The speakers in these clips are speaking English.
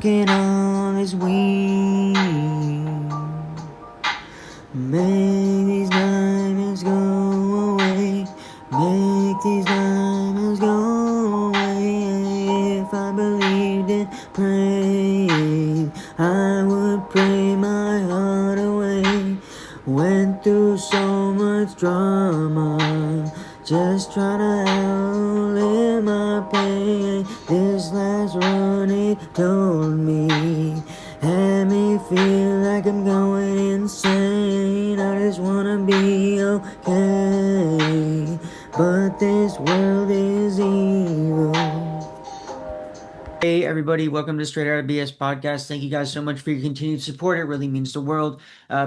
drinking all this weed. Make these diamonds go away. Make these diamonds go away. If I believed in praying, I would pray my heart away. Went through so much drama, just trying to outlive my pain. This last one it told me, had me feel like I'm going insane. I just wanna be okay, but this world is evil. Hey everybody, welcome to Straight Outta BS podcast. Thank you guys so much for your continued support. It really means the world.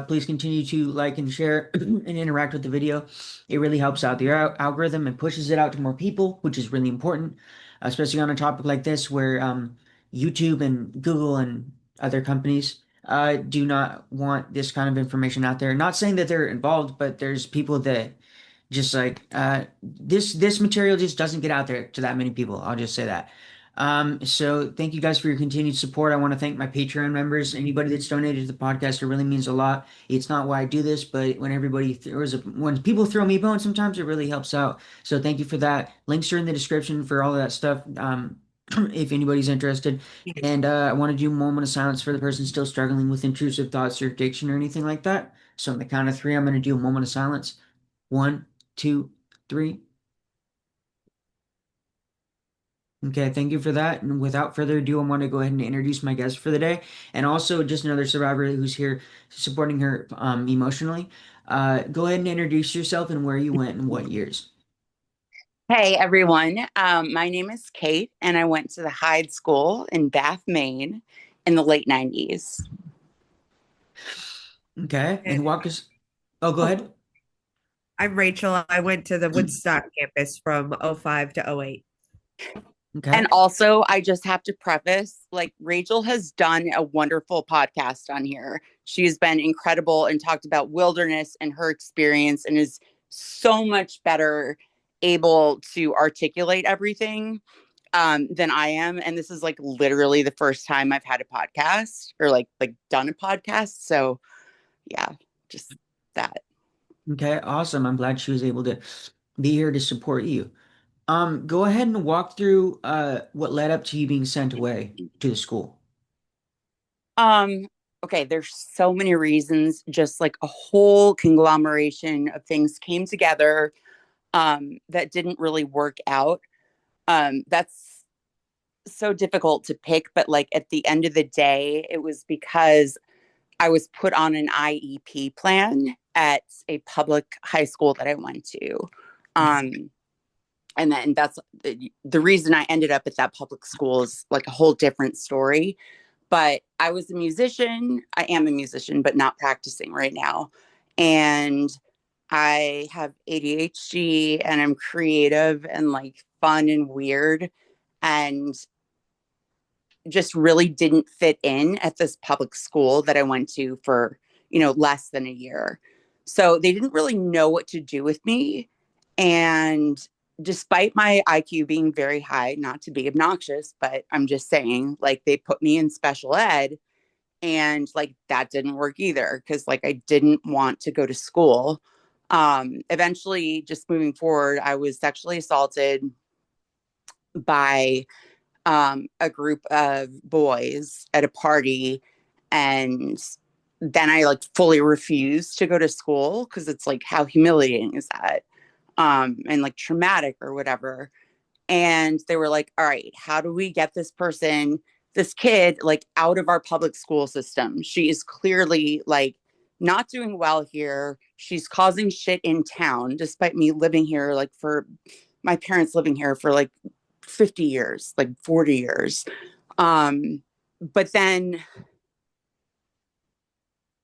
Please continue to like and share and interact with the video. It really helps out the algorithm and pushes it out to more people, which is really important, especially on a topic like this where YouTube and Google and other companies do not want this kind of information out there. Not saying that they're involved, but there's people that just like this material just doesn't get out there to that many people. I'll just say that. So thank you guys for your continued support. I want to thank my Patreon members, anybody that's donated to the podcast. It really means a lot. It's not why I do this, but when when people throw me a bone, sometimes it really helps out. So thank you for that. Links are in the description for all of that stuff. If anybody's interested. And I want to do a moment of silence for the person still struggling with intrusive thoughts or addiction or anything like that. So on the count of three, I'm going to do a moment of silence. 1, 2, 3. Okay, thank you for that. And without further ado, I want to go ahead and introduce my guest for the day, and also just another survivor who's here supporting her emotionally. Go ahead and introduce yourself and where you went and what years. Hey everyone, my name is Kate, and I went to the Hyde School in Bath, Maine, in the late '90s. Okay, and walk us. Oh, go ahead. I'm Rachel. I went to the Woodstock campus from '05 to '08. Okay. And also, I just have to preface, like, Rachel has done a wonderful podcast on here. She's been incredible and talked about wilderness and her experience, and is so much better able to articulate everything than I am. And this is like literally the first time I've had a podcast or like done a podcast. So yeah, just that. Okay, awesome. I'm glad she was able to be here to support you. Go ahead and walk through what led up to you being sent away to the school. Um, okay, there's so many reasons, just like a whole conglomeration of things came together that didn't really work out. That's so difficult to pick, but like at the end of the day, it was because I was put on an IEP plan at a public high school that I went to. Um, and then that's the reason I ended up at that public school is like a whole different story. But I was a musician. I am a musician, but not practicing right now. And I have ADHD, and I'm creative and like fun and weird, and just really didn't fit in at this public school that I went to for, less than a year. So they didn't really know what to do with me. And despite my IQ being very high, not to be obnoxious, but I'm just saying, like, they put me in special ed, and like that didn't work either because like I didn't want to go to school. Eventually, just moving forward, I was sexually assaulted by a group of boys at a party, and then I like fully refused to go to school because it's like, how humiliating is that? And like traumatic or whatever. And they were like, all right, how do we get this kid, like out of our public school system? She is clearly like not doing well here. She's causing shit in town, despite me living here, like for my parents living here for like 50 years, like 40 years. But then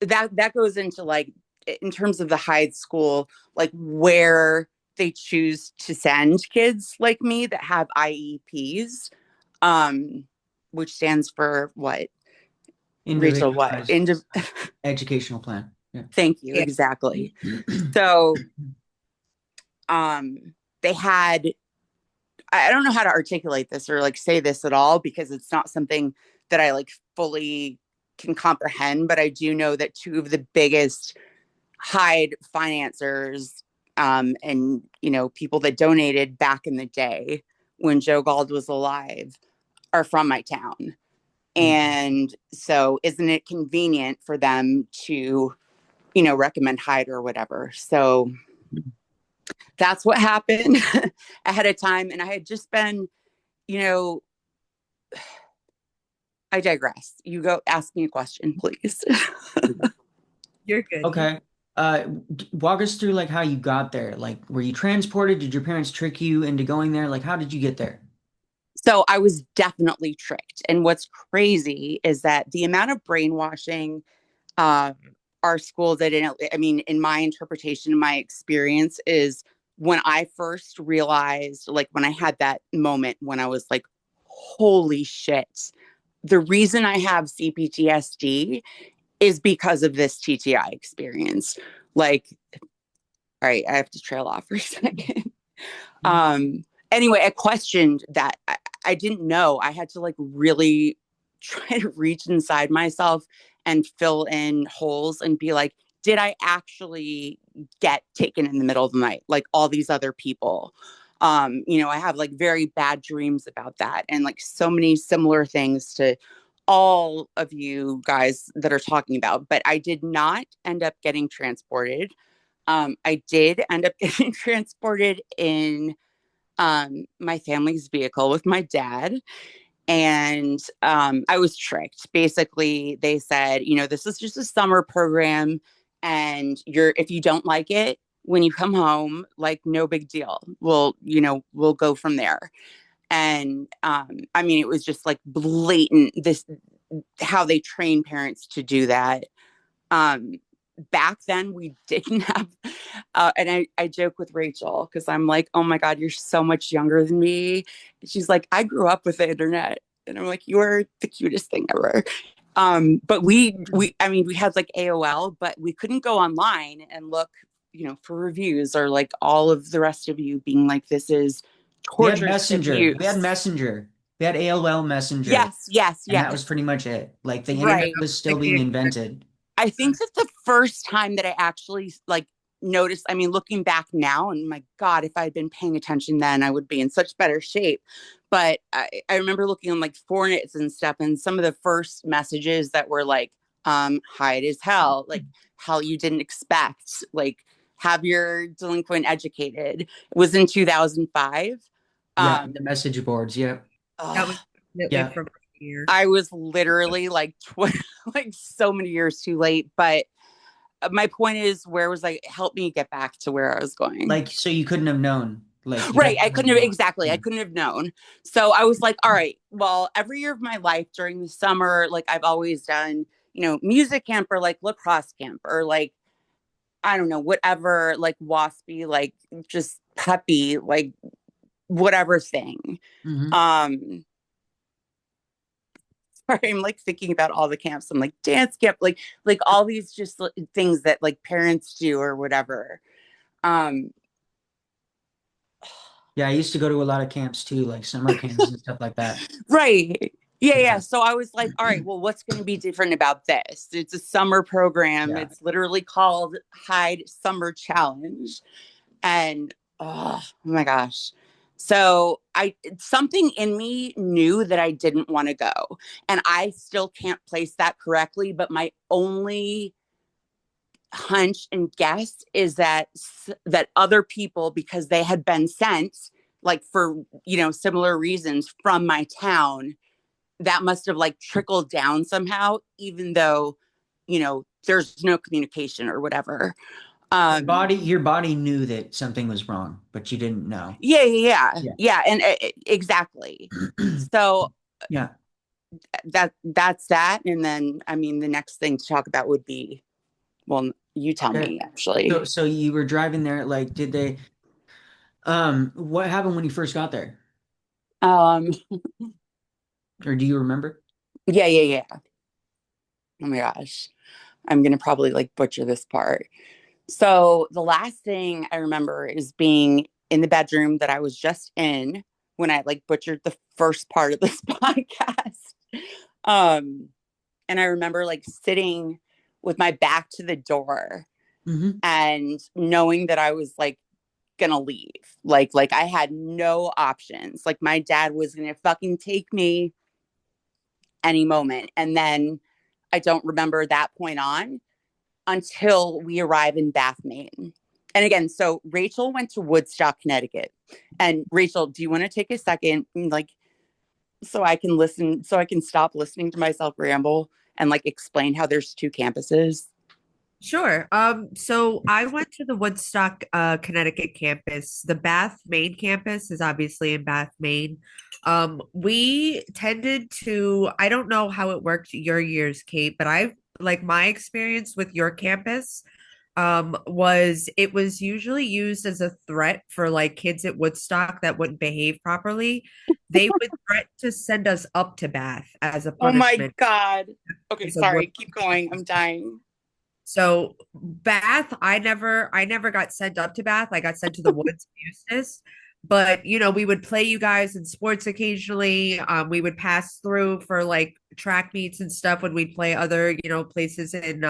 that goes into like, in terms of the Hyde school, like where they choose to send kids like me that have IEPs, which stands for what? Rachel, what? Educational plan. Yeah. Thank you. Yeah. Exactly. So they had, I don't know how to articulate this or like say this at all because it's not something that I like fully can comprehend, but I do know that two of the biggest Hyde financiers, and people that donated back in the day when Joe Gald was alive are from my town. Mhm. And so isn't it convenient for them to, recommend Hyde or whatever? So that's what happened ahead of time. And I had just been, you know, I digress. You go ask me a question, please. You're good. Okay. Walk us through like how you got there. Like, were you transported? Did your parents trick you into going there? Like, how did you get there? So I was definitely tricked. And what's crazy is that the amount of brainwashing uh, our school did, I mean, in my interpretation, my experience is when I first realized, like when I had that moment when I was like, holy shit, the reason I have CPTSD is because of this TTI experience. Like, all right, I have to trail off for a second. Anyway, I questioned that. I didn't know. I had to like really try to reach inside myself and fill in holes and be like, did I actually get taken in the middle of the night like all these other people? I have like very bad dreams about that and like so many similar things to all of you guys that are talking about, but I did not end up getting transported. I did end up getting transported in my family's vehicle with my dad. And I was tricked. Basically, they said, this is just a summer program. And if you don't like it, when you come home, like, no big deal. We'll go from there. And I mean, it was just like blatant, how they train parents to do that. Um, Back then we didn't have and I joke with Rachel because I'm like, oh my God, you're so much younger than me. She's like, I grew up with the internet. And I'm like, you're the cutest thing ever. But I mean, we had like AOL, but we couldn't go online and look, for reviews or like all of the rest of you being like, this is We had torturous Messenger. We had abuse. Messenger. We had AOL Messenger, Yes, yes, and that was yes. pretty much it. Like the internet Right. was still Like being the invented. I think that the first time that I actually like noticed, I mean, looking back now, and my God, if I had been paying attention then, I would be in such better shape. But I remember looking on like Fornits and stuff, and some of the first messages that were like, hide as hell, like hell you didn't expect, like have your delinquent educated. It was in 2005. Yeah, Um, the message boards. Yeah, that was oh, definitely yeah. from here. I was literally like, like so many years too late, but my point is, where was I? Help me get back to where I was going. Like, so you couldn't have known. Like, you Right. had I to have couldn't have, known. exactly. I Yeah. couldn't have known. So I was like, all right, well, every year of my life during the summer, like I've always done, music camp or like lacrosse camp or like, I don't know, whatever, like waspy, like just peppy, like whatever thing. Hmm. Um, Sorry, I'm like thinking about all the camps. I'm like dance camp, like all these just things that like parents do or whatever. Um, Yeah, I used to go to a lot of camps too, like summer camps and stuff like that. Right. Yeah, yeah. Yeah. So I was like, all right, well, what's going to be different about this? It's a summer program. Yeah. It's literally called Hyde Summer Challenge. And oh my gosh. So something in me knew that I didn't want to go. And I still can't place that correctly, but my only hunch and guess is that other people, because they had been sent like for, similar reasons from my town, that must have like trickled down somehow, even though, there's no communication or whatever. Your body knew that something was wrong, but you didn't know. Yeah, yeah, yeah, Yeah. yeah, and exactly. So Yeah. that's that, and then I mean, the next thing to talk about would be, well, you tell Okay. me So, actually. so you were driving there, like, did they, what happened when you first got there? Um, Or do you remember? yeah, yeah, yeah. Oh my gosh, I'm gonna probably like butcher this part. So the last thing I remember is being in the bedroom that I was just in when I like butchered the first part of this podcast. Um, and I remember like sitting with my back to the door Hmm. and knowing that I was like gonna leave. Like I had no options. Like my dad was gonna fucking take me any moment. And then I don't remember that point on until we arrive in Bath, Maine. And again, so Rachel went to Woodstock, Connecticut. And Rachel, do you want to take a second, like, so I can listen, so I can stop listening to myself ramble and like explain how there's two campuses? Sure. So I went to the Woodstock, Connecticut campus. The Bath, Maine campus is obviously in Bath, Maine. We tended to, I don't know how it worked your years, Kate, but I like my experience with your campus, was it was usually used as a threat for like kids at Woodstock that wouldn't behave properly. They would threaten to send us up to Bath as a Oh my punishment. God. Okay, Because of what sorry, keep going. I'm dying. So Bath, I never got sent up to Bath. I got sent to the woods in Eustis. But we would play you guys in sports occasionally. We would pass through for like track meets and stuff when we'd play other, places in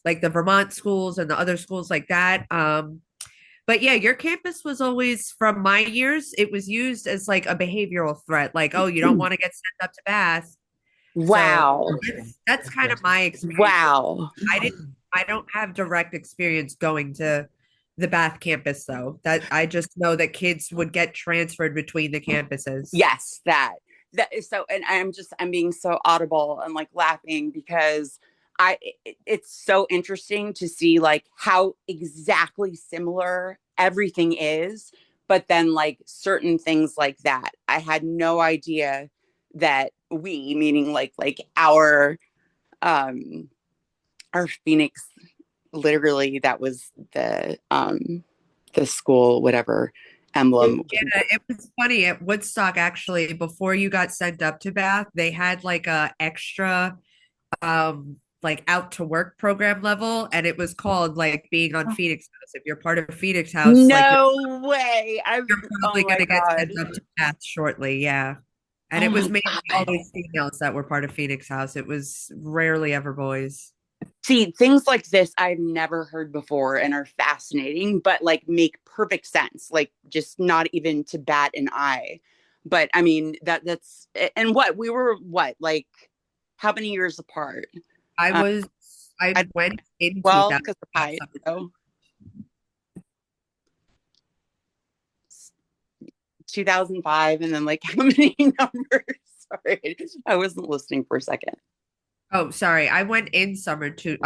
like the Vermont schools and the other schools like that. But yeah, your campus was always, from my years, it was used as like a behavioral threat, like, oh, you don't want to get sent up to Bath. So Wow. Interesting. that's kind of my experience. Wow. I didn't I don't have direct experience going to the Bath campus though. That I just know that kids would get transferred between the campuses. Yes, that is so, and I'm being so audible and like laughing because it's so interesting to see like how exactly similar everything is, but then like certain things like that. I had no idea that we, meaning like um our Phoenix, literally that was the school, whatever emblem. Yeah, it was funny at Woodstock actually. Before you got sent up to Bath, they had like a extra like out to work program level, and it was called like being on Phoenix House. If you're part of Phoenix House, like you're, No way. you're Oh probably my gonna get God. sent up to Bath shortly. Yeah. And Oh it was my mainly God. always females that were part of Phoenix House. It was rarely ever boys. See, things like this I've never heard before and are fascinating, but like make perfect sense. Like just not even to bat an eye. But I mean that's and what we were what like how many years apart? I Uh, was I I went in 12 because of 2005 Hyde. summer. So 2005 and then like how many numbers? Sorry, I wasn't listening for a second. Oh, sorry. I went in summer to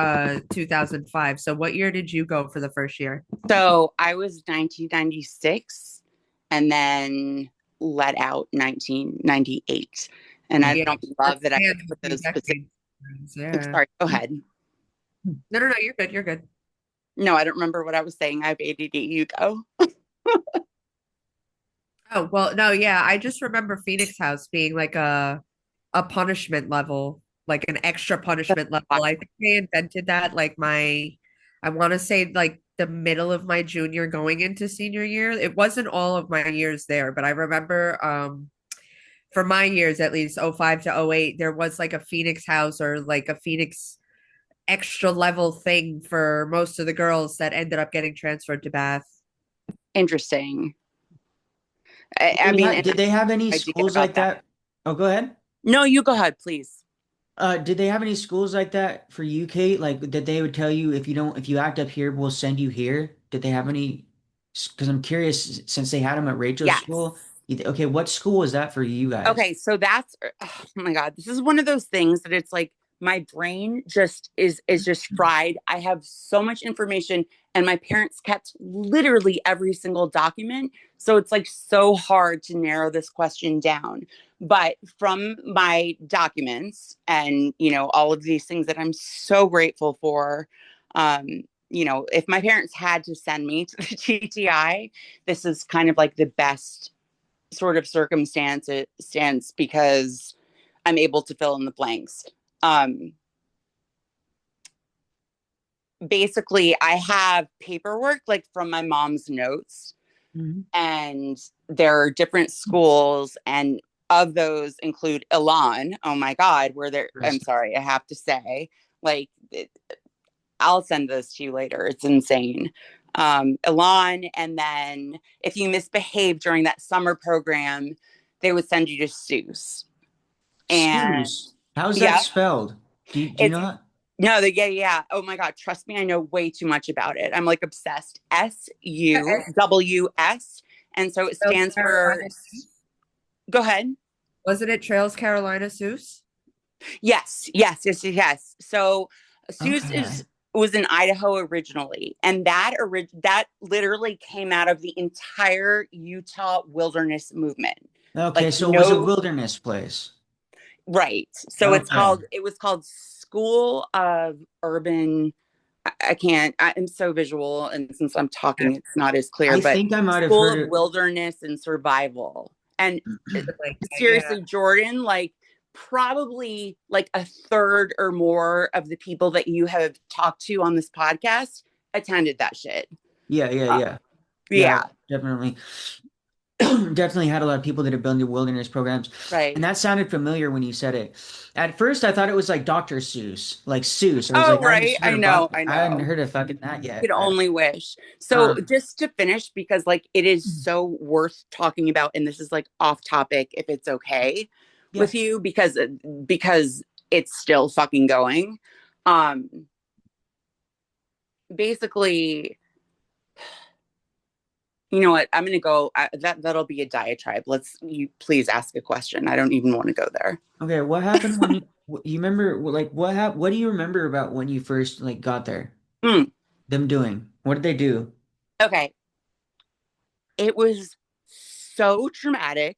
2005. So what year did you go for the first year? So I was 1996 and then let out 1998. And I Yeah. don't love that I Yeah, put a few those specific. decades. Yeah. Sorry, go ahead. No, no, no, you're good. You're good. No, I don't remember what I was saying. I have ADD. You go. Oh, well, no, yeah. I just remember Phoenix House being like a punishment level, like an extra punishment level. I think they invented that like I want to say like the middle of my junior going into senior year. It wasn't all of my years there, but I remember for my years at least, '05 to '08, there was like a Phoenix House or like a Phoenix extra level thing for most of the girls that ended up getting transferred to Bath. Interesting. I mean, and Did they have any I idea schools about like that. that? Oh, go ahead. No, you go ahead, please. Did they have any schools like that for you, Kate? Like that they would tell you if you act up here, we'll send you here. Did they have any? Because I'm curious, since they had them at Rachel's Yes. school. Okay, what school was that for you guys? Okay, so that's oh my God, this is one of those things that it's like my brain just is just fried. I have so much information and my parents kept literally every single document. So it's like so hard to narrow this question down. But from my documents and all of these things that I'm so grateful for, um, if my parents had to send me to the TTI, this is kind of like the best sort of circumstance because I'm able to fill in the blanks. Um, Basically, I have paperwork like from my mom's notes, Mhm. and there are different schools, and of those include Elon. Oh my God, where there, I'm sorry, I have to say, like, I'll send this to you later. It's insane. Elon, and then if you misbehave during that summer program, they would send you to Seuss. And Seuss. How's that yeah, spelled? Do you it's know that? no, yeah. Oh my God, trust me, I know way too much about it. I'm like obsessed. SUWS. And so it Trails stands for, Carolina Seuss? go ahead. Wasn't it Trails Carolina Seuss? Yes. So Seuss Okay. is was in Idaho originally, and that literally came out of the entire Utah wilderness movement. Okay, Like so it was a no, wilderness place. right. So Okay. it was called School of Urban. I can't. I'm so visual, and since I'm Yeah, talking, it's not as clear. I But think I might have School heard of it. Wilderness and Survival, and something like that. Yeah. seriously, Jordan, like probably like a third or more of the people that you have talked to on this podcast attended that shit. Yeah, yeah, Uh, yeah. Yeah, yeah, definitely. Definitely had a lot of people that have been to wilderness programs. And right. that sounded familiar when you said it. At first I thought it was like Dr. Seuss, like Seuss. I was Oh, like, I right. just heard I I hadn't know. heard of fucking that Could yet. only wish. So Um, just to finish, because like it is so worth talking about, and this is like off topic if it's okay yeah. with you, because it's still fucking going. Um, basically, you know what? I'm gonna go. That'll be a diatribe. You please ask a question. I don't even want to go there. Okay, what happened when you remember like what do you remember about when you first like got there? Mm, Them doing? What did they do? okay, it was so traumatic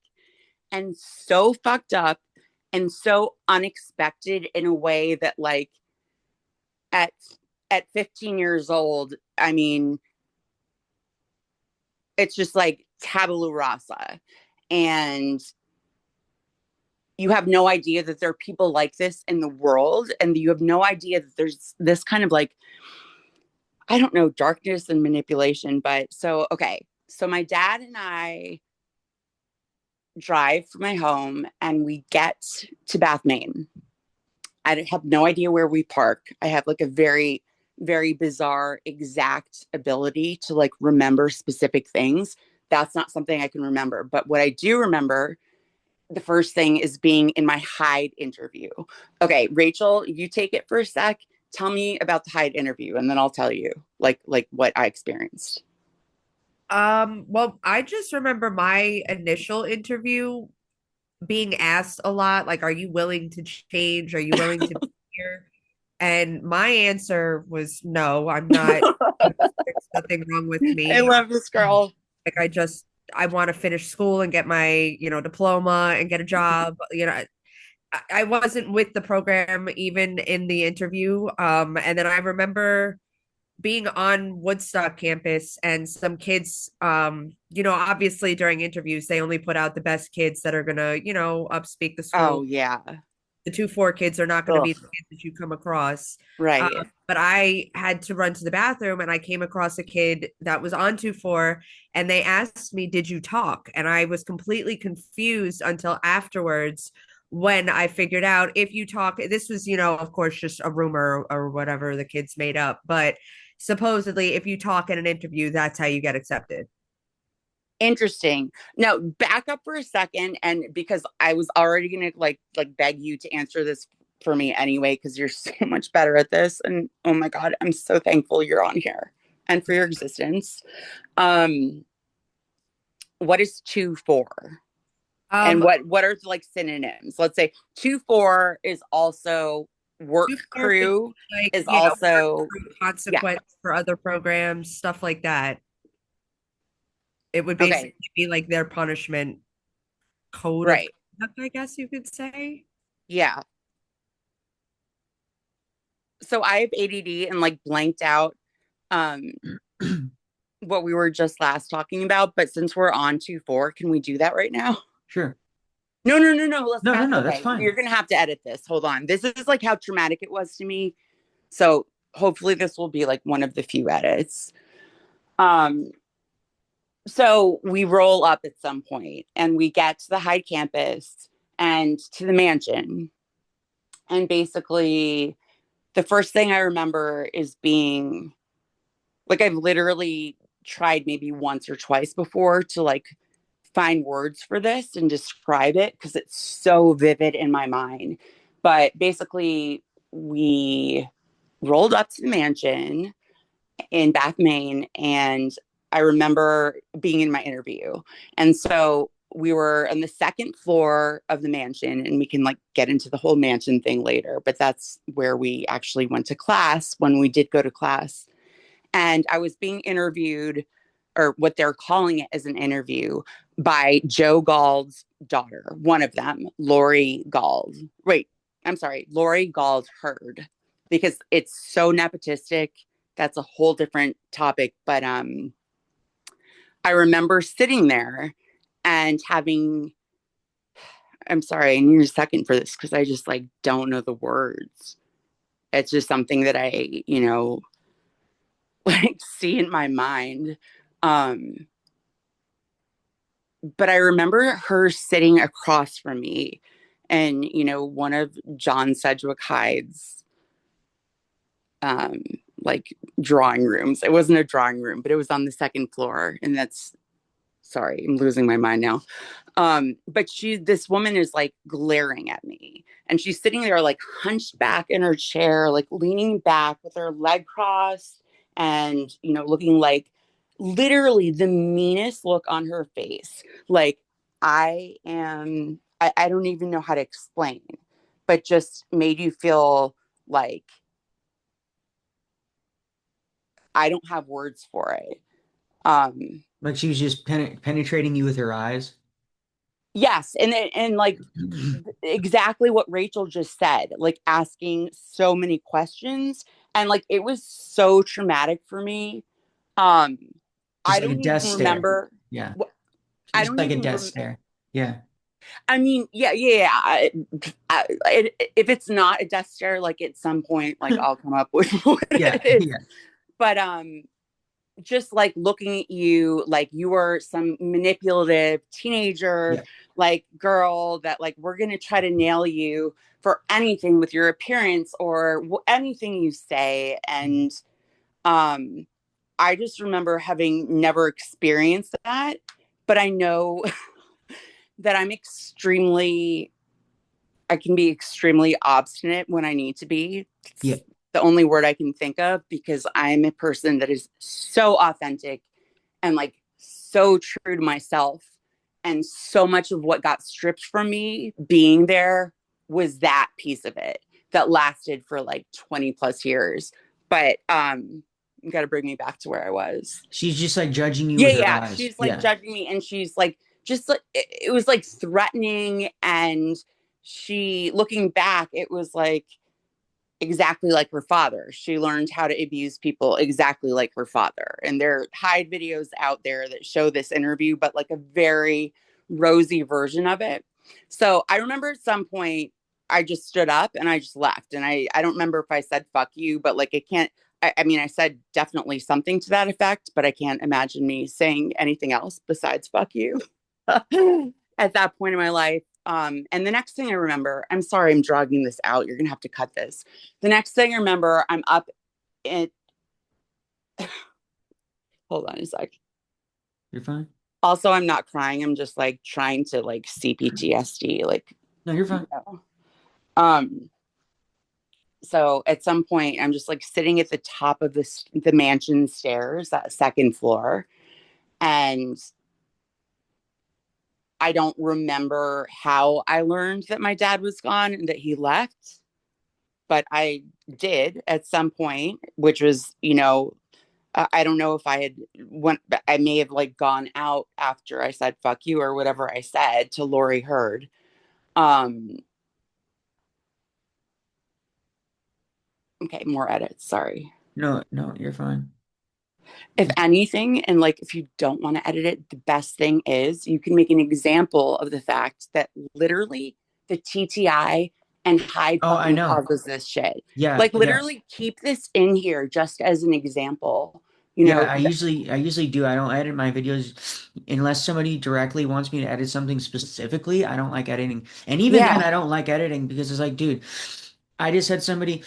and so fucked up and so unexpected in a way that like at 15 years old, I mean, it's just like tabula rasa, and you have no idea that there are people like this in the world, and you have no idea that there's this kind of like, I don't know, darkness and manipulation. But so okay, so my dad and I drive from my home and we get to Bath, Maine. I have no idea where we park. I have like a very, very bizarre, exact ability to like remember specific things. That's not something I can remember. But what I do remember, the first thing is being in my Hyde interview. Okay, Rachel, you take it for a sec. Tell me about the Hyde interview, and then I'll tell you like what I experienced. Well, I just remember my initial interview being asked a lot, like, are you willing to change? Are you willing to be here? And my answer was no, I'm not. There's nothing wrong with I me. love this girl. Like I want to finish school and get my, diploma and get a job. I wasn't with the program even in the interview. And then I remember being on Woodstock campus and some kids, obviously during interviews, they only put out the best kids that are gonna, upspeak the Oh school. yeah. The 2-4 kids are not going to be Ugh. the kids that you come across. Right. But I had to run to the bathroom and I came across a kid that was on 2-4 and they asked me, did you talk? And I was completely confused until afterwards when I figured out if you talk, this was, of course, just a rumor or whatever the kids made up. But supposedly, if you talk in an interview, that's how you get accepted. Interesting. Now, back up for a second, and because I was already gonna like beg you to answer this for me anyway, because you're so much better at this. And oh my God, I'm so thankful you're on here and for your existence. Um, what is 2-4? And Um, what are like synonyms? Let's say 2-4 is also work 2-4 could crew, be like, is yeah, work also through yeah. consequence for other programs, stuff like that. It would basically Okay, be like their punishment code of right. conduct, I guess you could say. Yeah. So I have ADD and like blanked out um what we were just last talking about, but since we're on 2-4, can we do that right now? Sure. No. Let's No, no, fast. no, that's Okay, fine. you're gonna have to edit this. Hold on. This is like how traumatic it was to me. So hopefully this will be like one of the few edits. Um, So we roll up at some point and we get to the Hyde campus and to the mansion. And basically, the first thing I remember is being like, I've literally tried maybe once or twice before to like find words for this and describe it because it's so vivid in my mind. But basically, we rolled up to the mansion in Bath, Maine, and I remember being in my interview. And so we were on the second floor of the mansion, and we can like get into the whole mansion thing later, but that's where we actually went to class when we did go to class. And I was being interviewed, or what they're calling it as an interview, by Joe Gald's daughter, one of them, Lori Gald. Wait, I'm sorry, Lori Gald Heard, because it's so nepotistic. That's a whole different topic. But I remember sitting there and having, I'm sorry, I need a second for this because I just like don't know the words. It's just something that I, like see in my mind. Um, but I remember her sitting across from me and, one of John Sedgwick Hyde's um, like drawing rooms. It wasn't a drawing room, but it was on the second floor. And that's, sorry, I'm losing my mind now. But this woman is like glaring at me and she's sitting there like hunched back in her chair, like leaning back with her leg crossed and, looking like literally the meanest look on her face. Like I don't even know how to explain, but just made you feel like I don't have words for it. Um, Like she was just penetrating you with her eyes. yes. And like, exactly what Rachel just said, like asking so many questions and like it was so traumatic for me. Um Just I like a don't even death stare. remember Yeah. I Just don't like a even death stare. Yeah. I mean, yeah. If it's not a death stare, like at some point, like I'll come up with what Yeah. it is. Yeah. But just like looking at you like you were some manipulative teenager, Yeah. like girl that like we're going to try to nail you for anything with your appearance or anything you say. And um I just remember having never experienced that, but I know that I can be extremely obstinate when I need to be. Yeah. It's the only word I can think of because I'm a person that is so authentic and like so true to myself. And so much of what got stripped from me being there was that piece of it that lasted for like 20 plus years. But you got to bring me back to where I was. She's just like judging you Yeah, with her yeah. eyes. She's like Yeah. judging me and she's like just like it was like threatening and she looking back, it was like exactly like her father. She learned how to abuse people exactly like her father. And there are Hyde videos out there that show this interview, but like a very rosy version of it. So I remember at some point I just stood up and I just left. And I don't remember if I said fuck you, but like I can't I mean I said definitely something to that effect, but I can't imagine me saying anything else besides fuck you at that point in my life. And the next thing I remember, I'm sorry, I'm dragging this out. You're gonna have to cut this. The next thing I remember, I'm up in. Hold on a sec. You're fine. Also, I'm not crying. I'm just like trying to like CPTSD. Like, No, you're you fine. know. Um. So at some point, I'm just like sitting at the top of the mansion stairs, that second floor, and I don't remember how I learned that my dad was gone and that he left, but I did at some point, which was, I don't know if I had went, I may have like gone out after I said fuck you or whatever I said to Lori Heard. Um, okay, more edits. Sorry. No, no, you're fine. If anything, and like if you don't want to edit it, the best thing is you can make an example of the fact that literally the T.T.I and Hyde Oh, I fucking know. causes this shit. Yeah, Like yeah. literally keep this in here just as an example You Yeah, know, I usually do. I don't edit my videos unless somebody directly wants me to edit something specifically. I don't like editing. And even then yeah, I don't like editing because it's like, dude, I just had somebody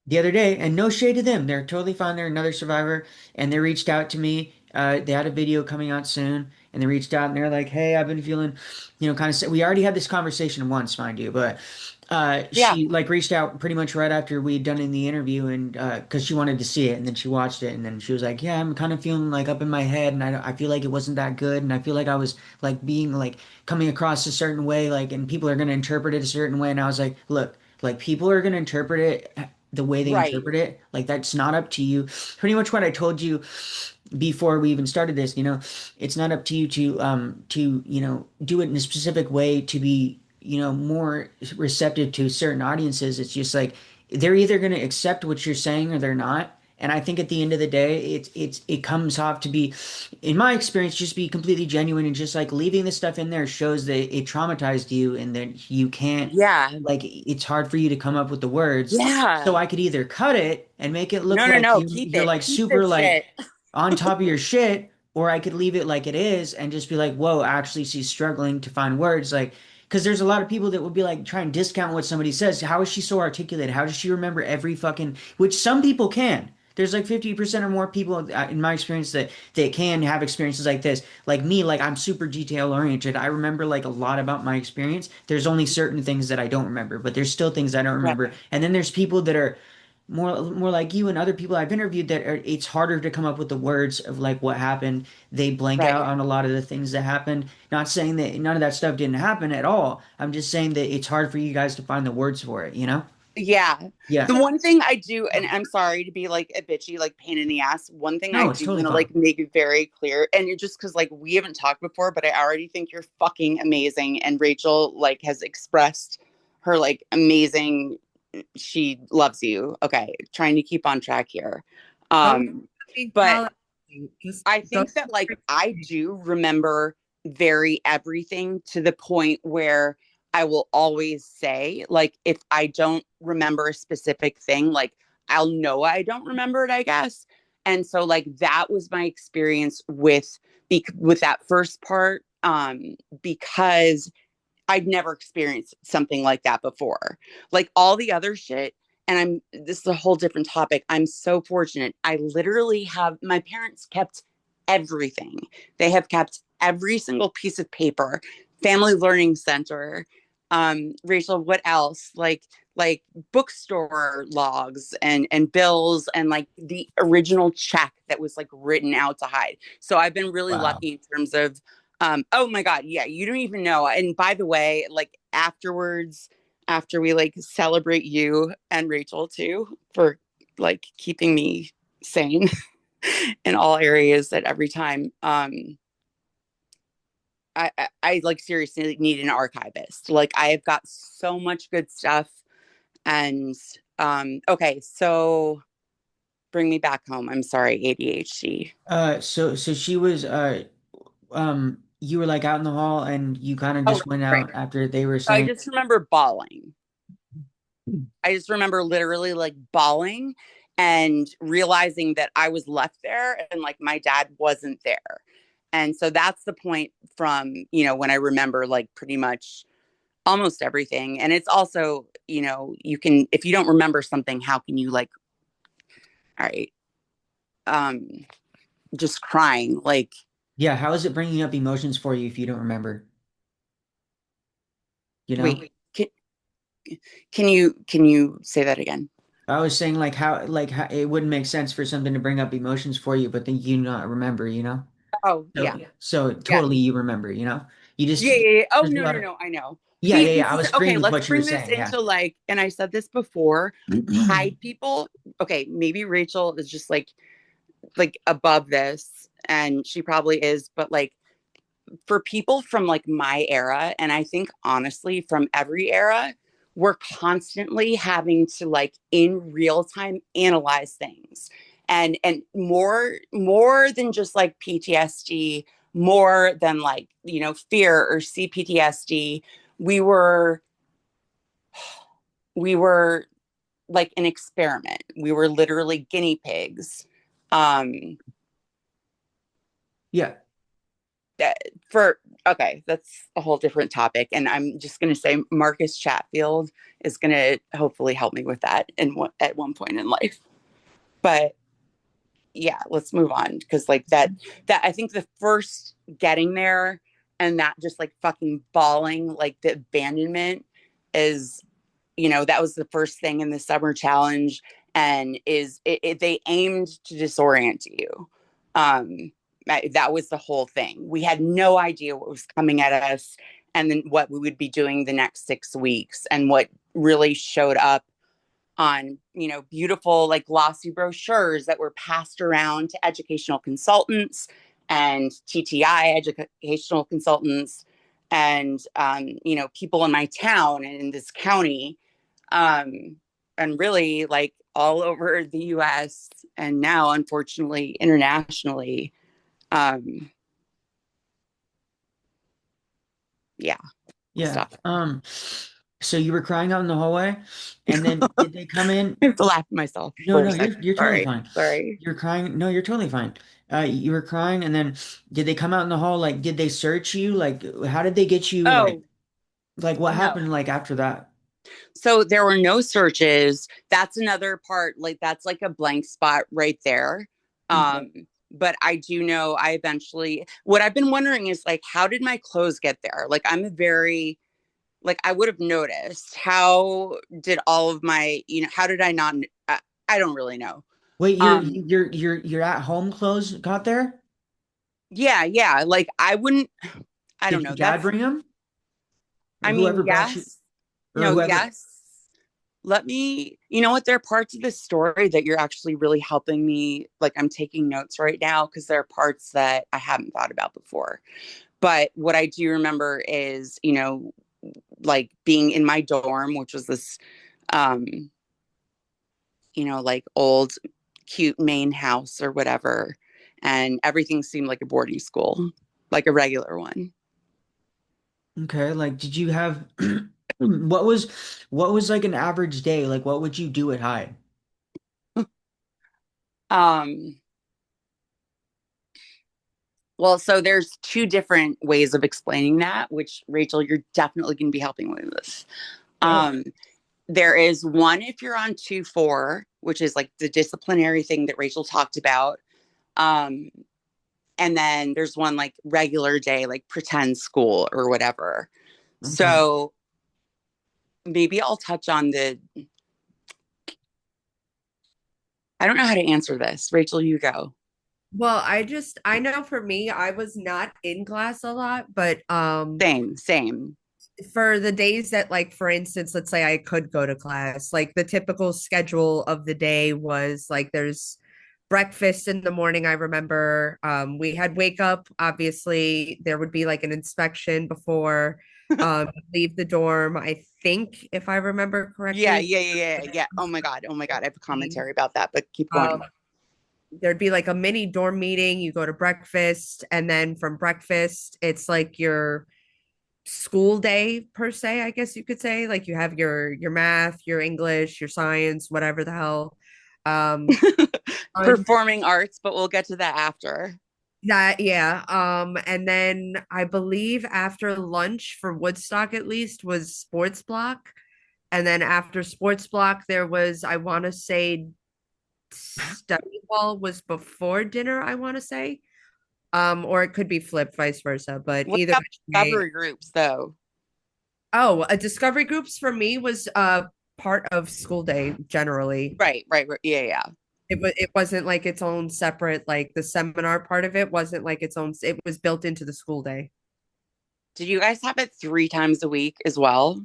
the other day, and no shade to them. They're totally fine. They're another survivor, and they reached out to me. They had a video coming out soon, and they reached out and they're like, "Hey, I've been feeling, kind of." We already had this conversation once, mind you, but yeah, she like reached out pretty much right after we had done in the interview, and because she wanted to see it, and then she watched it, and then she was like, "Yeah, I'm kind of feeling like up in my head, and I feel like it wasn't that good, and I feel like I was like being like coming across a certain way, like, and people are gonna interpret it a certain way," and I was like, "Look." Like people are going to interpret it the way they right. interpret it. Like that's not up to you. Pretty much what I told you before we even started this, it's not up to you to do it in a specific way to be, more receptive to certain audiences. It's just like they're either going to accept what you're saying or they're not. And I think at the end of the day, it comes off to be, in my experience, just be completely genuine and just like leaving the stuff in there shows that it traumatized you and that you can't Yeah, like it's hard for you to come up with the words. So yeah. I could either cut it and make it look No, no, like no. you Keep you're it. like Keep super this like shit. on top of your shit, or I could leave it like it is and just be like, whoa, actually she's struggling to find words. Like, because there's a lot of people that would be like try and discount what somebody says. How is she so articulate? How does she remember every fucking, which some people can. There's like 50% or more people in my experience that can have experiences like this. Like me, like I'm super detail oriented. I remember like a lot about my experience. There's only certain things that I don't remember, but there's still things I don't Right, remember. And then there's people that are more like you and other people I've interviewed that it's harder to come up with the words of like what happened. They blank out right. on a lot of the things that happened. Not saying that none of that stuff didn't happen at all. I'm just saying that it's hard for you guys to find the words for it, you know? Yeah. Yeah. The one thing I do, and I'm sorry to be like a bitchy, like pain in the ass. One thing I No, it's do totally want to fine. like make it very clear, and it just because like we haven't talked before, but I already think you're fucking amazing. And Rachel like has expressed her like amazing, she loves you. Okay. Trying to keep on track here. Don't Um, be but challenging. Just I don't. think that like I do remember very everything to the point where I will always say like if I don't remember a specific thing, like I'll know I don't remember it, I guess. And so like that was my experience with that first part because I'd never experienced something like that before. Like all the other shit, and this is a whole different topic. I'm so fortunate. I literally have my parents kept everything. They have kept every single piece of paper, family learning center. Rachel, what else? Like bookstore logs and bills and like the original check that was like written out to Hyde. So I've been really Wow. lucky in terms of oh my God, yeah, you don't even know. And by the way, like afterwards, after we like celebrate you and Rachel too for like keeping me sane in all areas at every time. I like seriously need an archivist. Like I have got so much good stuff. And okay, so bring me back home. I'm sorry, ADHD. So she was you were like out in the hall and you kind of Oh, just went right. out after they were So I saying. just remember bawling. I just remember literally like bawling and realizing that I was left there and like my dad wasn't there. And so that's the point from, when I remember like pretty much almost everything. And it's also, you can, if you don't remember something, how can you like, all right, um, just crying, like, Yeah, how is it bringing up emotions for you if you don't remember? You know? wait, can you say that again? I was saying like how it wouldn't make sense for something to bring up emotions for you, but then you not remember, you know? Oh, So yeah. so Yeah. totally you remember, you know? You Yeah, just yeah, yeah. Oh, there's a no, lot no, of no. I know. yeah, See, yeah, yeah. this I is was okay. agreeing with Let's what you were bring this saying, yeah. into like, and I said this before, hide people. Okay, maybe Rachel is just like above this, and she probably is, but like for people from like my era, and I think honestly from every era, we're constantly having to like in real time analyze things. And more than just like PTSD, more than like, fear or CPTSD, we were we were like an experiment. We were literally guinea pigs Um, Yeah. that for okay, that's a whole different topic, and I'm just going to say Marcus Chatfield is going to hopefully help me with that at one point in life. But yeah, let's move on because like that I think the first getting there and that just like fucking bawling like the abandonment is that was the first thing in the summer challenge and they aimed to disorient you. That was the whole thing. We had no idea what was coming at us and then what we would be doing the next 6 weeks. And what really showed up on, beautiful, like glossy brochures that were passed around to educational consultants and T.T.I educational consultants and, people in my town and in this county, and really like all over the US and now, unfortunately, internationally. Um, yeah, Yeah. stuff. So you were crying out in the hallway, and then did they come in? I have to laugh at myself No, for a no, second. you're totally Sorry. fine. Sorry. You're crying. No, you're totally fine. You were crying, and then did they come out in the hall? Like, did they search you? Like, how did they get you? Oh, Like what no. happened? Like after that? So there were no searches. That's another part. Like that's like a blank spot right there. Okay. But I do know I eventually, what I've been wondering is like, how did my clothes get there? Like I'm a very, like I would have noticed. How did all of my, how did I not, I don't really know. Wait, Um, your at home clothes got there? yeah, yeah. Like I wouldn't, I don't Did your know. dad bring them, I or mean, whoever brought you, yes, or no, whoever? yes. Let me, you know what? There are parts of the story that you're actually really helping me. Like I'm taking notes right now because there are parts that I haven't thought about before. But what I do remember is, like being in my dorm, which was this, um, like old, cute main house or whatever. And everything seemed like a boarding school, like a regular one. Okay, like did you have what was like an average day? Like what would you do at Hyde? Um, Well, so there's two different ways of explaining that, which Rachel, you're definitely going to be helping me with this. Oh, Um, there is one if you're on 2-4, which is like the disciplinary thing that Rachel talked about. Um, and then there's one like regular day, like pretend school or whatever. okay. So maybe I'll touch on I don't know how to answer this. Rachel, you go. Well, I know for me, I was not in class a lot, but Same, same. for the days that, like, for instance, let's say I could go to class, like the typical schedule of the day was like there's breakfast in the morning. I remember we had wake up, obviously there would be like an inspection before leave the dorm, I think, if I remember Yeah, correctly. yeah, yeah, yeah, yeah. Oh my God. Oh my God. I have a commentary about that, but keep Um, going. there'd be like a mini dorm meeting, you go to breakfast, and then from breakfast it's like your school day per se, I guess you could say. Like you have your math, your English, your science, whatever the hell. Um on Performing arts, but we'll get to that after. that, yeah. And then I believe after lunch for Woodstock at least was sports block. And then after sports block there was, I want to say, study hall was before dinner, I want to say. Or it could be flipped vice versa, but What either about which way. discovery groups, though? Oh, a discovery groups for me was part of school day generally. Right, right, right. Yeah, yeah. It wasn't like its own separate, like the seminar part of it wasn't like its own, it was built into the school day. Did you guys have it 3 times a week as well?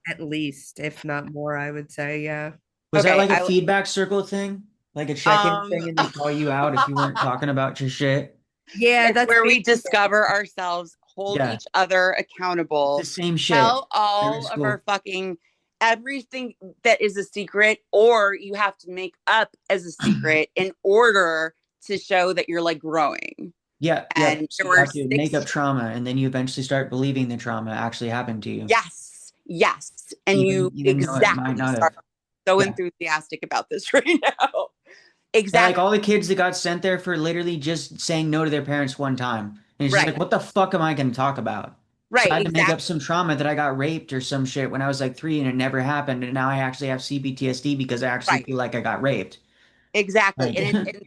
At least, if not more, I would say, yeah. Was that Okay, like a feedback circle thing? Like a check-in um thing and they call you out if you weren't talking about your shit? Yeah, it's that's where we basically discover ourselves, hold Yeah. each other It's the accountable, same shit tell every all of our school. fucking everything that is a secret, or you have to make up as a secret in order to show that you're like growing. Yeah, yep. And So there you were have to make up six. trauma and then you eventually start believing the trauma actually happened to you, Yes, yes. And even you even though it might exactly not start have. so Yeah. enthusiastic about this right now. And like Exactly. all the kids that got sent there for literally just saying no to their parents one time. And it's just Right. like, what the fuck am I going to talk about? So I Right. had to make up Exactly. some trauma that I got raped or some shit when I was like 3 and it never happened. And now I actually have CPTSD because I actually Right. feel like I got raped. Exactly. Like,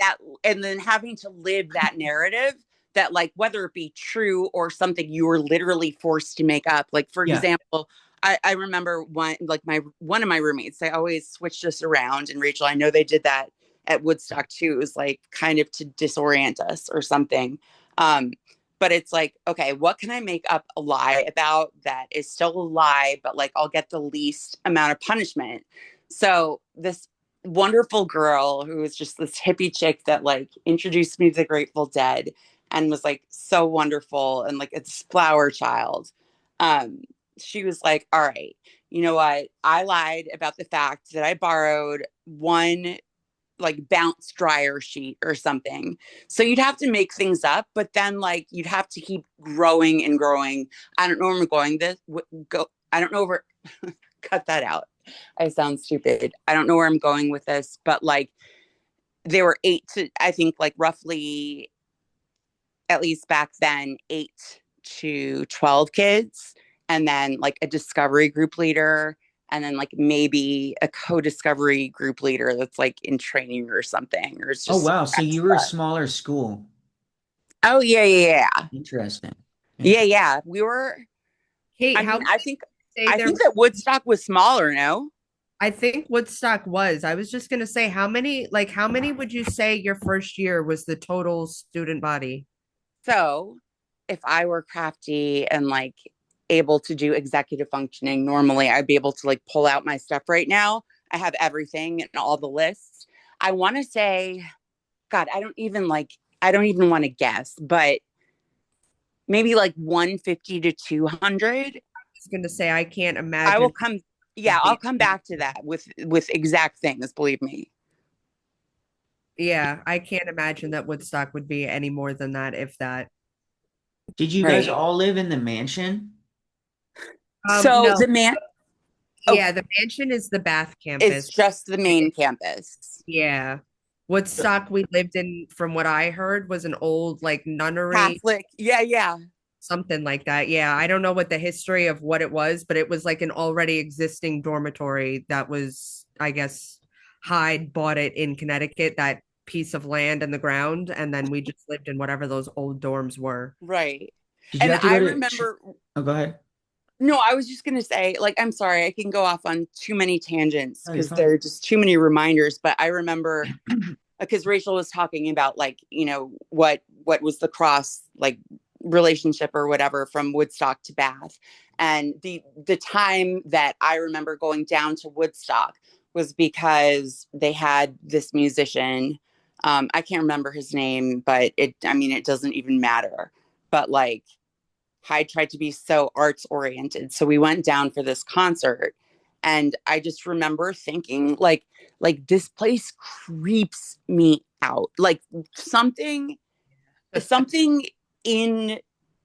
And then having to live that narrative that, like, whether it be true or something you were literally forced to make up. Like, for yeah, example, I remember one of my roommates, they always switched us around. And Rachel, I know they did that at Woodstock too. It was like kind of to disorient us or something. Um, but it's like, okay, what can I make up a lie about that is still a lie, but like I'll get the least amount of punishment. So this wonderful girl who was just this hippie chick that like introduced me to the Grateful Dead and was like so wonderful and like it's flower child. Um, she was like, all right, you know what? I lied about the fact that I borrowed one like bounce dryer sheet or something. So you'd have to make things up, but then like you'd have to keep growing and growing. I don't know where I'm going this go. I don't know where cut that out. I sound stupid. I don't know where I'm going with this, but like there were eight to, I think, like roughly, at least back then, 8 to 12 kids, and then like a discovery group leader, and then like maybe a co-discovery group leader that's like in training or something, or it's oh just wow. So you were a extra. smaller school. Oh yeah, yeah, yeah, Interesting. yeah, Interesting. yeah. We were. Kate, I how mean, many I think say I there think were? that Woodstock was smaller. No, I think Woodstock was. I was just gonna say how many would you say your first year was the total student body? so if I were crafty and like able to do executive functioning normally, I'd be able to like pull out my stuff right now. I have everything and all the lists. I want to say, God, I don't even want to guess, but maybe like 150 to 200. I was gonna say I can't I will imagine come, yeah, would I'll be. come back to that with exact things, believe me. Yeah, I can't imagine that Woodstock would be any more than that, if that. Did you guys Right. all live in the mansion? So No, the man, oh, yeah, the mansion is the Bath is campus. just the main campus. Yeah. Woodstock we lived in, from what I heard, was an old like nunnery, Catholic. Yeah, yeah. something like that. Yeah, I don't know what the history of what it was, but it was like an already existing dormitory that was, I guess, Hyde bought it in Connecticut, that piece of land in the ground, and then we just lived in whatever those old dorms were. Right. Did you And have to I go to remember, Oh, go ahead. no, I was just going to say, like, I'm sorry, I can go off on too many tangents Oh, you're because fine. there are just too many reminders. But I remember because Rachel was talking about, like, you know, what was the cross like relationship or whatever from Woodstock to Bath. And the time that I remember going down to Woodstock was because they had this musician. I can't remember his name, but I mean, it doesn't even matter. But like, Hyde tried to be so arts oriented. So we went down for this concert. And I just remember thinking, like this place creeps me out. Like something, something in,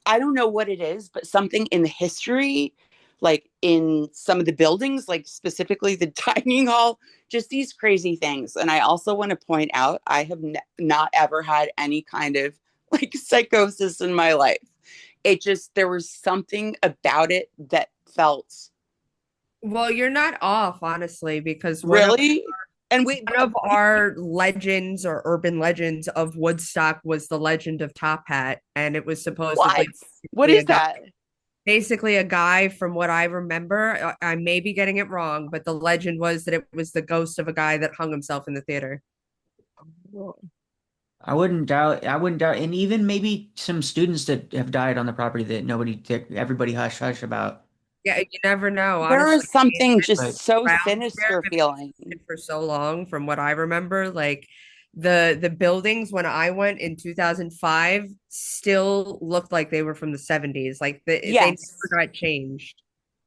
I don't know what it is, but something in the history, like in some of the buildings, like specifically the dining hall, just these crazy things. And I also want to point out, I have not ever had any kind of like psychosis in my life. It just, there was something about it that felt Well, you're not off, honestly, because really, and we, one of our legends or urban legends of Woodstock was the legend of Top Hat, and it was what? supposedly What a is guy, that? from what I remember. I may be getting it wrong, but the legend was that it was the ghost of a guy that hung himself in the theater. I wouldn't doubt, and even maybe some students that have died on the property that everybody hush hush about. Yeah, you never know. There Honestly, was something it's But just so been around there, sinister been feeling. for so long, from what I remember. Like the buildings when I went in 2005 still looked like they were from the 70s. Like they Yes, never got changed.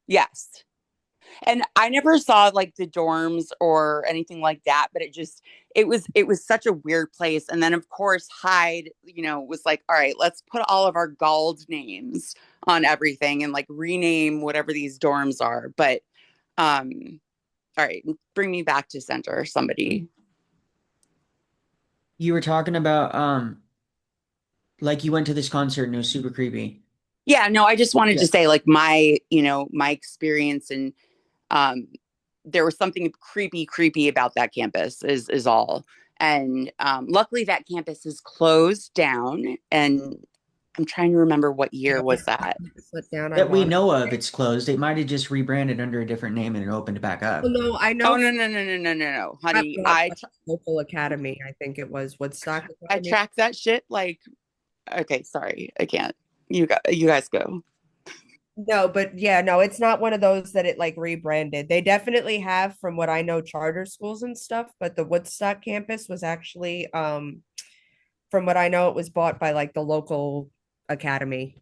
yes. And I never saw like the dorms or anything like that, but it was such a weird place. And then of course Hyde, was like, all right, let's put all of our gald names on everything and like rename whatever these dorms are. But all right, bring me back to center, somebody. You were talking about like you went to this concert and it was super creepy. Yeah, no, I just wanted Yeah. to say like my experience and um there was something creepy about that campus is all. And luckily that campus is closed down, and I'm trying to remember what year Yeah, was that. slip down. I That we want. know of, it's closed. They might have just rebranded under a different name and it opened back Oh up. no, I Oh know no no no no no no no, that honey. bought by local academy. I think it was Woodstock I Academy. track that shit like okay, sorry, I can't. You guys go. No, but yeah, no, it's not one of those that it like rebranded. They definitely have, from what I know, charter schools and stuff, but the Woodstock campus was actually, from what I know, it was bought by like the local academy.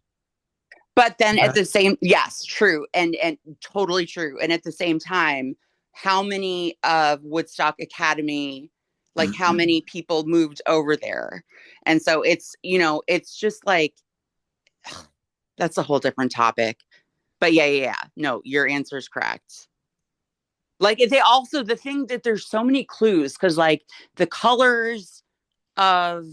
But then at Okay. the same, yes, true, and totally true. And at the same time, how many of Woodstock Academy, like how many people moved over there? And so it's just like that's a whole different topic. But yeah. No, your answer is correct. Like they also the thing that there's so many clues because like the colors of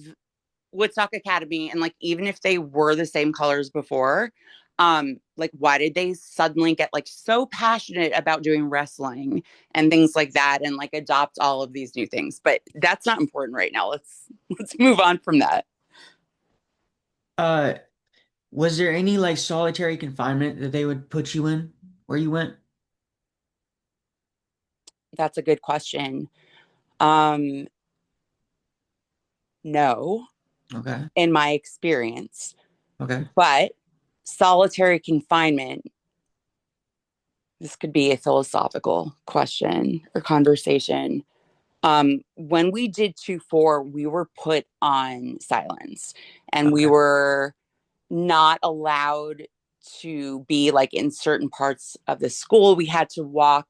Woodstock Academy, and like even if they were the same colors before, like why did they suddenly get like so passionate about doing wrestling and things like that and like adopt all of these new things? But that's not important right now. Let's move on from that. Uh, was there any like solitary confinement that they would put you in where you went? That's a good question. Um, no, Okay. in my experience, Okay. but solitary confinement, this could be a philosophical question or conversation. When we did 2-4, we were put on silence and we Okay. were not allowed to be like in certain parts of the school. We had to walk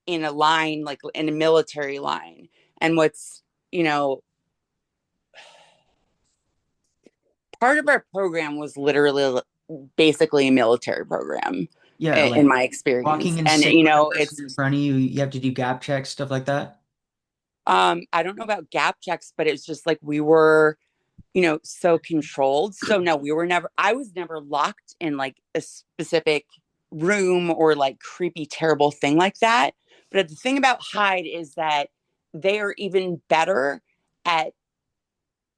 in a line, like in a military line. And what's, you know, part of our program was literally basically a military program Yeah, in like my experience. walking and And, sitting with the person it's, in front of you, you have to do gap checks, stuff like that. I don't know about gap checks, but it's just like we were so controlled. So no, I was never locked in like a specific room or like creepy, terrible thing like that. But the thing about Hyde is that they are even better at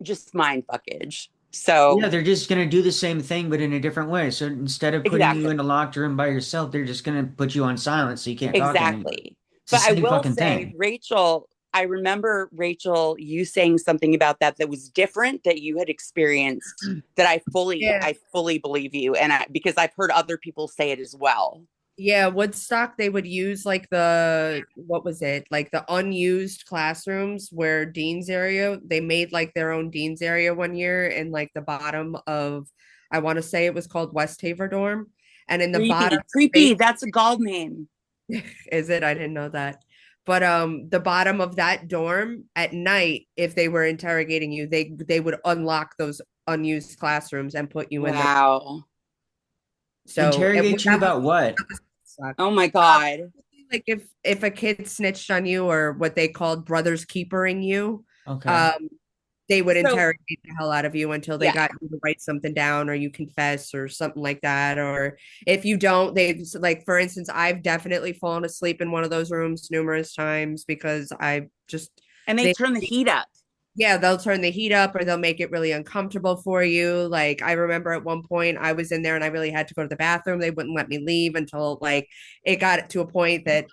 just mind fuckage. Yeah, So they're just gonna do the same thing but in a different way. So instead of putting you exactly, in a locked room by yourself, they're just gonna put you on silence so you can't talk to anybody. exactly. It's the But I same will fucking say, thing. Rachel, I remember Rachel, you saying something about that was different that you had experienced that Yeah. I fully believe you, and because I've heard other people say it as well. Yeah, Woodstock, they would use like the, what was it? Like the unused classrooms where Dean's area, they made like their own Dean's area one year in like the bottom of, I want to say it was called West Haver Dorm. And in the bottom Creepy. space, That's a god name. is it? I didn't know that. But the bottom of that dorm at night, if they were interrogating you, they would unlock those unused classrooms and put you in there. Wow. So Interrogate you that was about what? suck. Oh my god. Like if a kid snitched on you, or what they called brothers keepering you, Okay. um, they would So interrogate the hell out of you until they yeah, got you to write something down, or you confess or something like that. Or if you don't, they, like, for instance, I've definitely fallen asleep in one of those rooms numerous times because I just, and they they, turn the heat up. yeah, they'll turn the heat up or they'll make it really uncomfortable for you. Like, I remember at one point I was in there and I really had to go to the bathroom. They wouldn't let me leave until like it got to a point that,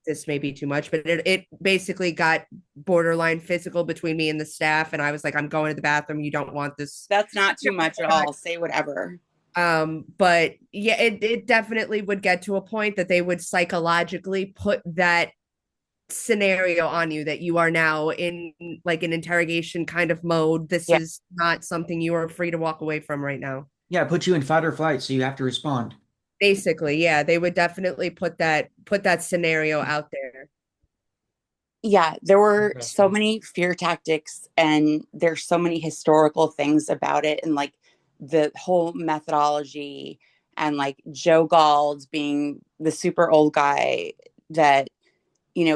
this may be too much, but it basically got borderline physical between me and the staff. And I was like, I'm going to the bathroom. You don't want this. That's not too much at all. Say whatever. But yeah, it definitely would get to a point that they would psychologically put that scenario on you, that you are now in like an interrogation kind of mode. This Yeah. is not something you are free to walk away from right now. Yeah, put you in fight or flight, so you have to respond. Basically, yeah, they would definitely put that scenario out there. Yeah, there were so Interesting. many fear tactics and there's so many historical things about it, and like the whole methodology, and like Joe Gald being the super old guy that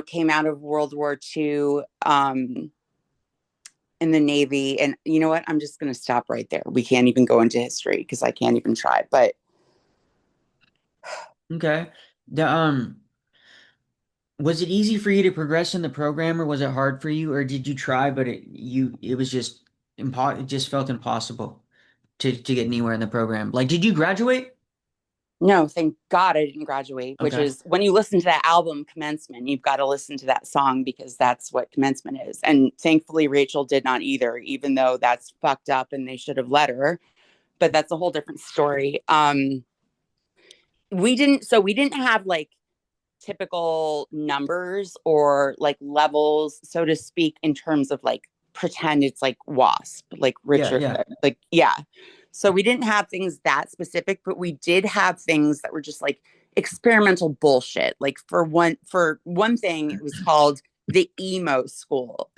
came out of World War II. in the Navy. And you know what? I'm just going to stop right there. We can't even go into history because I can't even try. But Okay. The was it easy for you to progress in the program, or was it hard for you, or did you try but it was just it just felt impossible to get anywhere in the program? Like, did you graduate? no, thank God I didn't graduate, which Okay. is when you listen to that album, Commencement, you've got to listen to that song because that's what commencement is. And thankfully, Rachel did not either, even though that's fucked up and they should have let her. But that's a whole different story. We didn't have like typical numbers or like levels, so to speak, in terms of like pretend it's like WASP, like Yeah, Richard, yeah. like, yeah. So we didn't have things that specific, but we did have things that were just like experimental bullshit. Like for one thing, it was called the emo school.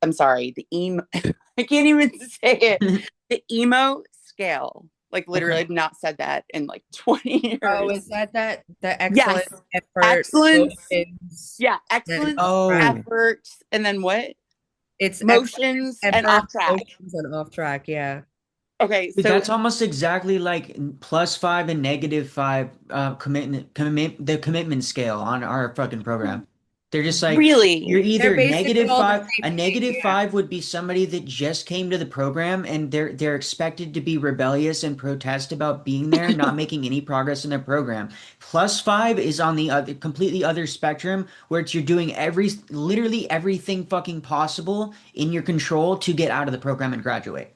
I'm sorry, the emo. I can't even say it. The emo scale. Like literally, Okay. I've not said that in like 20 Oh, years. is that the Yes, excellent effort, excellence. motions, Yeah, and excellence, off track? Oh, effort, and then what? It's excellent Motions and effort, off track. motions, and off track. Yeah. Okay, but so that's almost exactly like +5 and -5 the commitment scale on our fucking program. They're just like you're really, They're either basically all the -5. same A thing. Yeah. -5 would be somebody that just came to the program and they're expected to be rebellious and protest about being there, not making any progress in their program. +5 is on the other completely other spectrum where it's you're doing literally everything fucking possible in your control to get out of the program and graduate.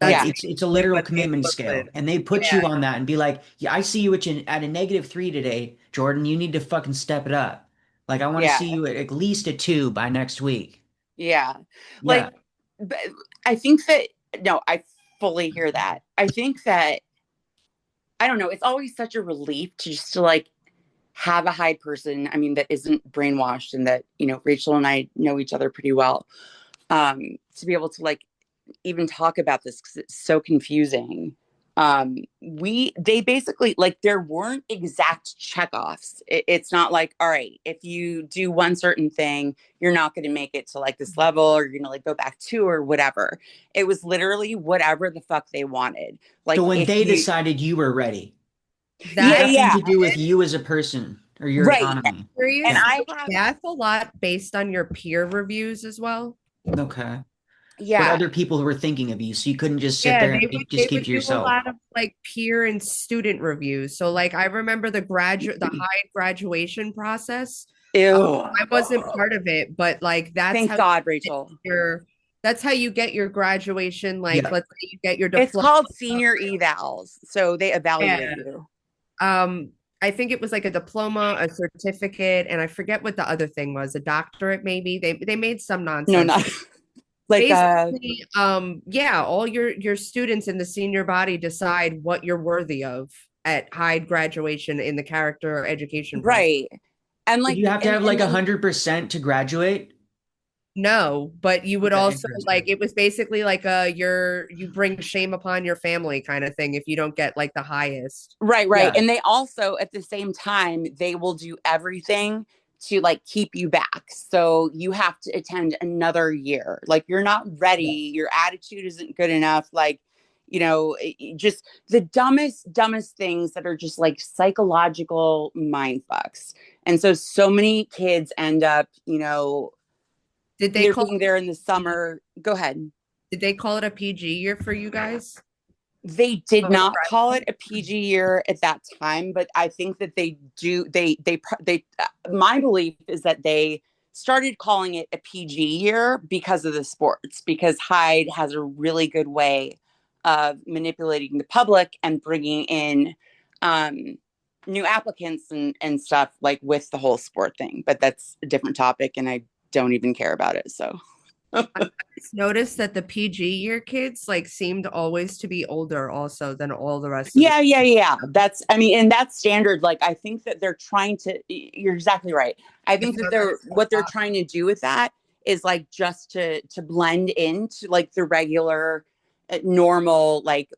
Like That's yeah, it's a exactly literal what they commitment put scale, with. and they put Yeah. you on that and be like, "Yeah, I see you at a -3 today, Jordan. You need to fucking step it up. Like I want to yeah, see you at least a 2 by next week." yeah. Yeah, Like, but I think that, no, I fully hear that. I think that, I don't know, it's always such a relief to just to like have a Hyde person, I mean, that isn't brainwashed and that, Rachel and I know each other pretty well. To be able to like even talk about this because it's so confusing. They basically like there weren't exact checkoffs. It's not like, all right, if you do one certain thing, you're not going to make it to like this level, or you're going to like go back to or whatever. It was literally whatever the fuck they wanted. so Like when if they you, decided you were ready, yeah, That nothing yeah, to do with you as a person or your right. autonomy. And Yeah. curious, I have, that's a lot based on your peer reviews as well. Okay. What yeah, other people were thinking of you, so you couldn't just sit Yeah, there and they just keep would to do a yourself. lot of like peer and student reviews. So like I remember the Hyde graduation process. ew. I wasn't part of it, but like Thank God, Rachel. your that's how you get your graduation. Like Yeah. let's say you get your It's diploma. called senior evals. So they Yeah. evaluate you. I think it was like a diploma, a certificate, and I forget what the other thing was, a doctorate maybe. They made some No, nonsense. not like Basically, yeah, all your students in the senior body decide what you're worthy of at Hyde graduation in the character education process. right. And Did like you have to have and like then 100% to graduate? No, but you would Okay, also interesting. like it was basically like you bring shame upon your family kind of thing if you don't get like the highest. right, right. Yeah. And they also at the same time they will do everything to like keep you back. So you have to attend another year. Like you're not Yeah. ready, your attitude isn't good enough, like just the dumbest things that are just like psychological mind fucks. And so many kids end up, Did they either call being there in the summer. Go ahead. did they call it a PG year for you guys? They did Oh, not call it a PG year at that time, but I think that they do. My belief is that they started calling it a PG year because of the sports, because Hyde has a really good way of manipulating the public and bringing in um, new applicants and stuff like with the whole sport thing. But that's a different topic, and I don't even care about it. So. Just noticed that the PG year kids like seemed always to be older also than all the rest of the Yeah, yeah, yeah. I mean, and that's standard. Like, I think that they're trying to, you're exactly right. I I think that found that what they're trying to do with that is like just to blend into like the regular, normal, like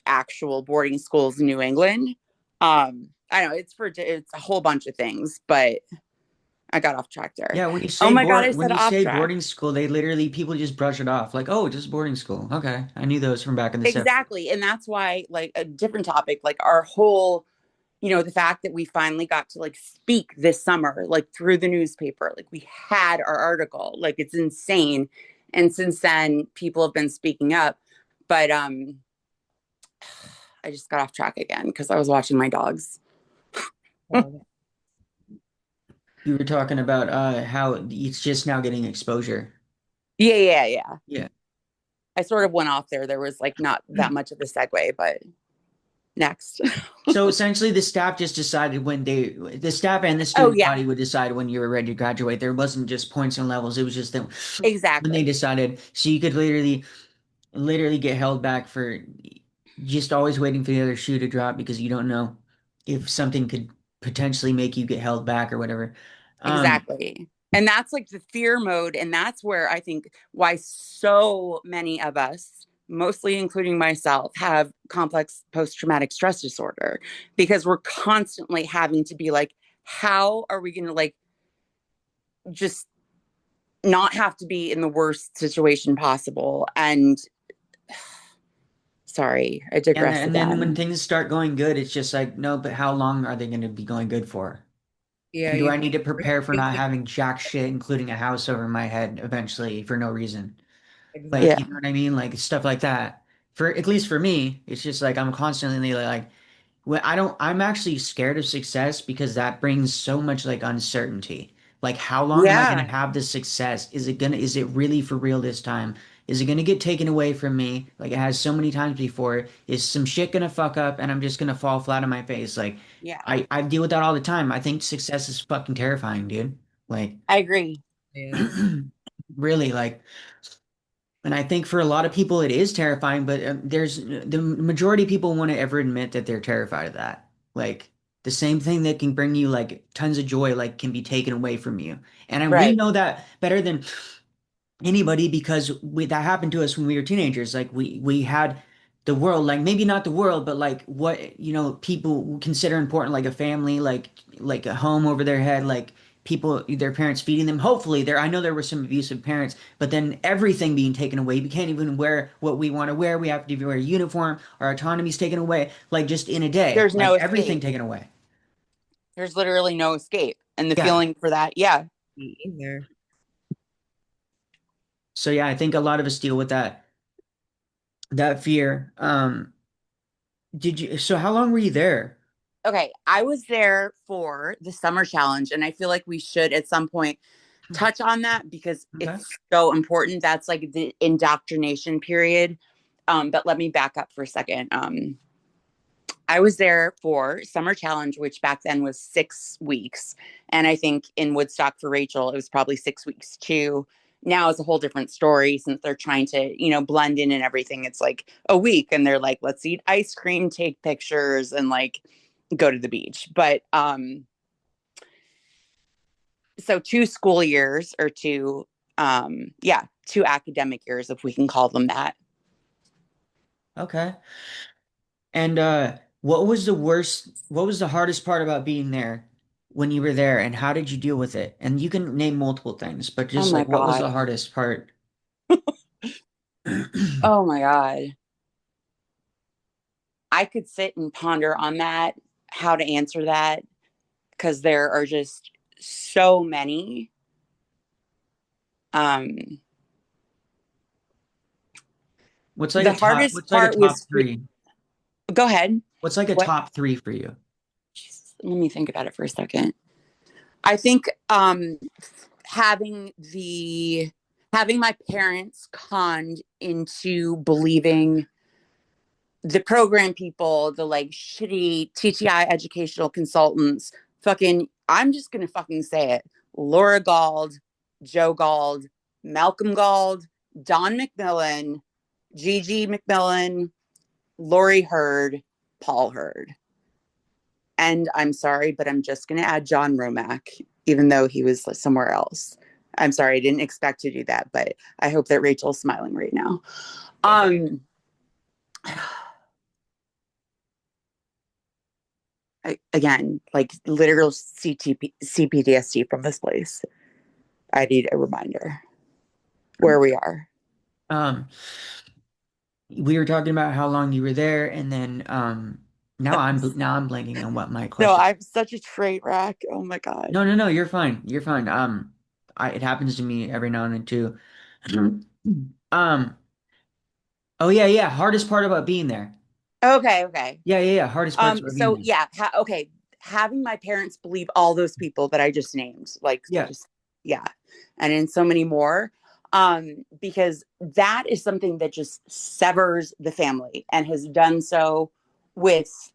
actual boarding schools in New England. I know it's a whole bunch of things, but I got off track there. Yeah, when you Oh say my God, I when said you off say track. boarding school, they literally people just brush it off like, oh, just boarding school. Okay, I knew those from back in the 70s. Exactly. And that's why, like, a different topic, like our whole, the fact that we finally got to like speak this summer, like through the newspaper, like we had our article, like it's insane. And since then, people have been speaking up. But I just got off track again because I was watching my dogs. Oh, You were talking about how it's just now getting exposure. Yeah. Yeah. I sort of went off there. There was like not that much of a segue, but next. So essentially, the staff just decided the staff and the Oh, student yeah, body would decide when you were ready to graduate. There wasn't just points and levels. It was just that when they exactly. decided. So you could literally get held back for just always waiting for the other shoe to drop because you don't know if something could potentially make you get held back or whatever. Um, Exactly. And that's like the fear mode. And that's where I think why so many of us, mostly including myself, have complex post traumatic stress disorder because we're constantly having to be like, how are we going to like just not have to be in the worst situation possible? And sorry, I digress and then when again. things start going good, it's just like, no, but how long are they going to be going good for? yeah, And do you I need to really prepare for think not having jack shit, including a house over my head eventually for no reason? Like, Yeah. you know what I mean? Like stuff like that. For at least for me, it's just like I'm constantly like when I'm actually scared of success because that brings so much like uncertainty. Like how long am I going to Yeah. have this success? Is it really for real this time? Is it going to get taken away from me like it has so many times before? Is some shit going to fuck up and I'm just going to fall flat on my face? Like Yeah. I deal with that all the time. I think success is fucking terrifying, dude. Like I agree. it is. really like and I think for a lot of people it is terrifying, but there's the majority of people want to ever admit that they're terrified of that. Like the same thing that can bring you like tons of joy, like can be taken away from you. And we Right. know that better than anybody because that happened to us when we were teenagers. Like we had the world, like maybe not the world, but like what people consider important, like a family, like a home over their head, like people their parents feeding them. Hopefully there I know there were some abusive parents, but then everything being taken away. We can't even wear what we want to wear. We have to wear a uniform. Our autonomy's taken away, like just in a day, There's like no everything escape. taken away. There's literally no escape. And the Yeah. feeling for that, yeah. Me either. So yeah, I think a lot of us deal with that fear. So how long were you there? Okay, I was there for the summer challenge, and I feel like we should at some point touch on that because Okay. it's so important. That's like the indoctrination period. But let me back up for a second. I was there for summer challenge, which back then was 6 weeks, and I think in Woodstock for Rachel, it was probably 6 weeks too. Now it's a whole different story since they're trying to, blend in and everything. It's like a week, and they're like, let's eat ice cream, take pictures, and like go to the beach. But so 2 school years or two academic years, if we can call them that. Okay. And what was the hardest part about being there when you were there and how did you deal with it? And you can name multiple things, but Oh just my like what was God. the hardest part? Oh my God. I could sit and ponder on that, how to answer that, because there are just so many. Um, the hardest What's like a part top was, three? go ahead. What's like a What? top three for you? Jesus, let me think about it for a second. I think having the having my parents conned into believing the program people, the like shitty T.T.I educational consultants, fucking, I'm just gonna fucking say it. Laura Gold, Joe Gold, Malcolm Gold, Don McMillan, Gigi McMillan, Lori Hurd, Paul Hurd. And I'm sorry, but I'm just gonna add John Romack, even though he was somewhere else. I'm sorry, I didn't expect to do that, but I hope that Rachel's smiling right now. Um again, like literal CPTSD from this place. I need a reminder where we are. Um, we were talking about how long you were there, and then now I'm blanking on what my No, question. I'm such a train wreck. Oh my God. No, no, no, you're fine. You're fine. It happens to me every now and then too. Um, oh yeah, yeah. Hardest part about being there. Okay, okay. Yeah, yeah, yeah. Hardest parts about being So there. yeah, okay. Having my parents believe all those people that I just named, like Yeah. just yeah, and in so many more. Because that is something that just severs the family and has done so with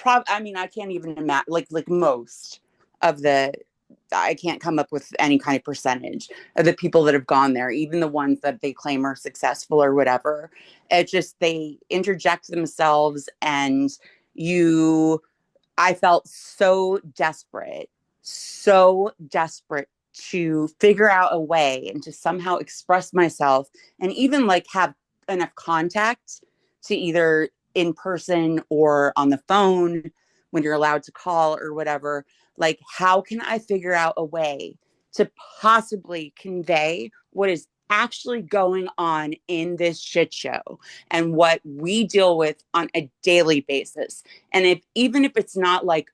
I mean, I can't even imagine like most of the I can't come up with any kind of percentage of the people that have gone there, even the ones that they claim are successful or whatever. It just they interject themselves and you I felt so desperate to figure out a way and to somehow express myself and even like have enough contact to either in person or on the phone when you're allowed to call or whatever. Like, how can I figure out a way to possibly convey what is actually going on in this shit show and what we deal with on a daily basis? And if even if it's not like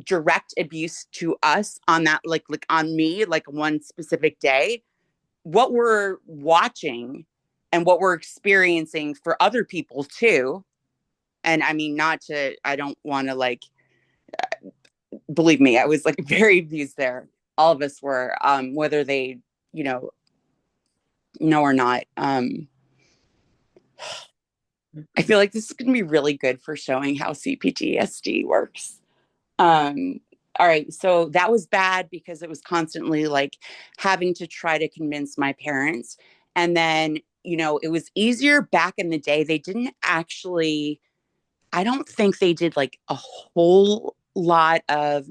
direct abuse to us on that like on me like one specific day, what we're watching and what we're experiencing for other people too. And I mean, not to I don't want to like believe me, I was like very abused there. All of us were, whether they you know know or not. I feel like this is going to be really good for showing how CPTSD works. All right, so that was bad because it was constantly like having to try to convince my parents. And then, it was easier back in the day. They didn't actually, I don't think they did like a whole lot of,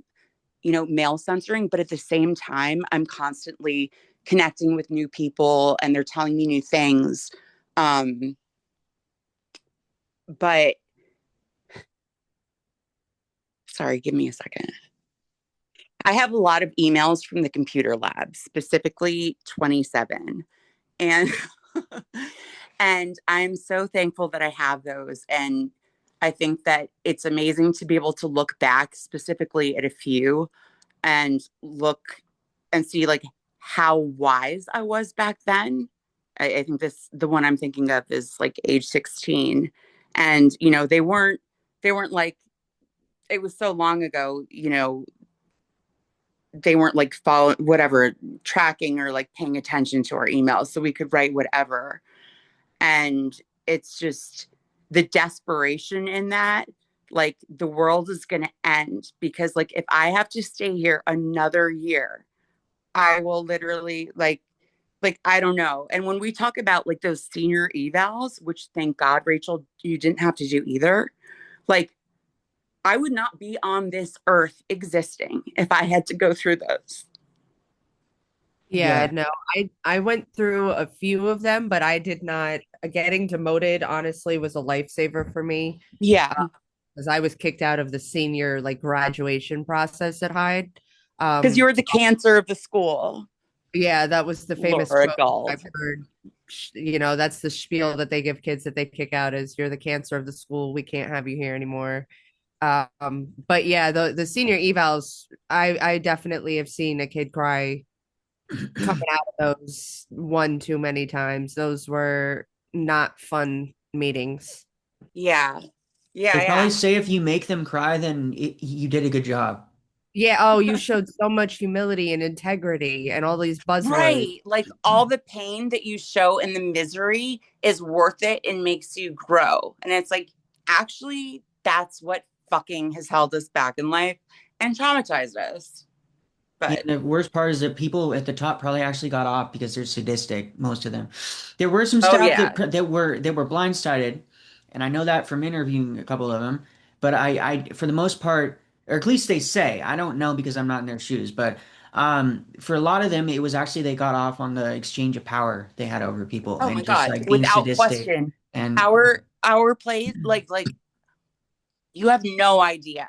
mail censoring, but at the same time, I'm constantly connecting with new people and they're telling me new things. Um, but sorry, give me a second. I have a lot of emails from the computer lab, specifically 27. And and I'm so thankful that I have those. And I think that it's amazing to be able to look back specifically at a few and look and see like how wise I was back then. I think the one I'm thinking of is like age 16. And, they weren't like, it was so long ago, they weren't like following whatever tracking or like paying attention to our emails so we could write whatever. And it's just the desperation in that, like the world is going to end because like if I have to stay here another year, I will literally like I don't know. And when we talk about like those senior evals, which thank God Rachel you didn't have to do either, like I would not be on this earth existing if I had to go through those. Yeah, Yeah. no, I went through a few of them, but I did not. Getting demoted, honestly, was a lifesaver for me Yeah, because I was kicked out of the senior like graduation process at Hyde. because you Um, were the cancer of the school. yeah, that was the famous Laura quote Galt. I've heard. That's the spiel that they give kids that they kick out is you're the cancer of the school. We can't have you here anymore. But yeah, the senior evals, I definitely have seen a kid cry coming out of those one too many times. Those were not fun meetings. Yeah. They Yeah, probably yeah. say if you make them cry, then you did a good job. Yeah, oh, you showed so much humility and integrity and all these buzzwords. Right. Like all the pain that you show and the misery is worth it and makes you grow. And it's like, actually, that's what fucking has held us back in life and traumatized us. Yeah, But the worst part is that people at the top probably actually got off because they're sadistic, most of them. There were some oh, staff yeah. that were blindsided, and I know that from interviewing a couple of them. But I for the most part, or at least they say, I don't know because I'm not in their shoes, but for a lot of them, it was actually they got off on the exchange of power they had over people Oh my and just God. like being Without sadistic question. and Our place, like you have no idea.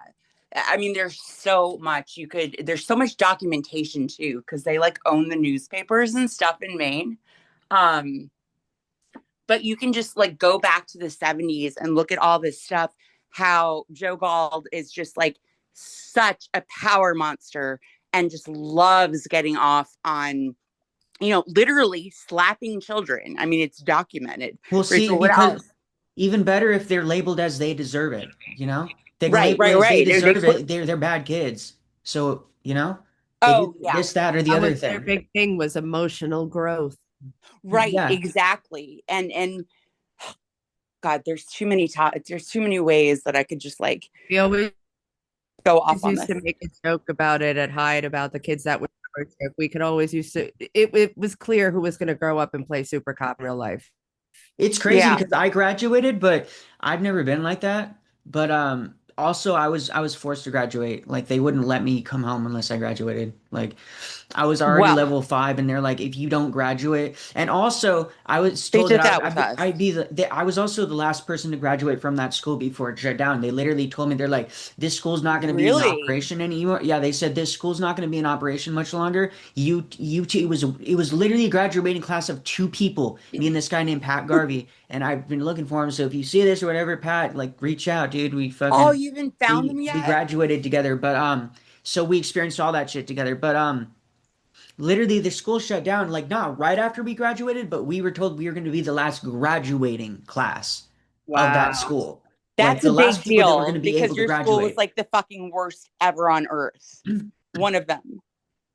I mean, there's so much there's so much documentation too, because they like own the newspapers and stuff in Maine. Um, but you can just like go back to the 70s and look at all this stuff, how Joe Gald is just like such a power monster and just loves getting off on, literally slapping children. I mean, it's documented. We'll see, Rachel, what because else? even better if they're labeled as they deserve it, you know? They can Right, label it right, as they right. deserve it. They're bad kids. So, they do Oh, yeah. this, that, or the That other was their thing. big thing was emotional growth. Right, Yeah. exactly. And God, there's too many ways that I could just like We always go off on used this. to make a joke about it at Hyde about the kids that would we could always used to it was clear who was going to grow up and play super cop in real life. It's crazy Yeah. because I graduated, but I've never been like that. But also I was forced to graduate. Like they wouldn't let me come home unless I graduated. Like I was already Well, level 5, and they're like, if you don't graduate, and also I was they told that did that with us. I'd be I was also the last person to graduate from that school before it shut down. They literally told me they're like, this school's not going to be in Really? operation anymore. Yeah, they said this school's not going to be in operation much longer. It was literally a graduating class of 2 people, me and this guy named Pat Garvey, and I've been looking for him. So if you see this or whatever, Pat, like reach out, dude. Oh, you haven't found them We yet? graduated together, but so we experienced all that shit together. But literally the school shut down like not right after we graduated, but we were told we were going to be the last graduating class of that Wow. school. Like That's a the last big people that were going deal to be able because to your school was graduate. like the fucking worst ever on earth. One of them.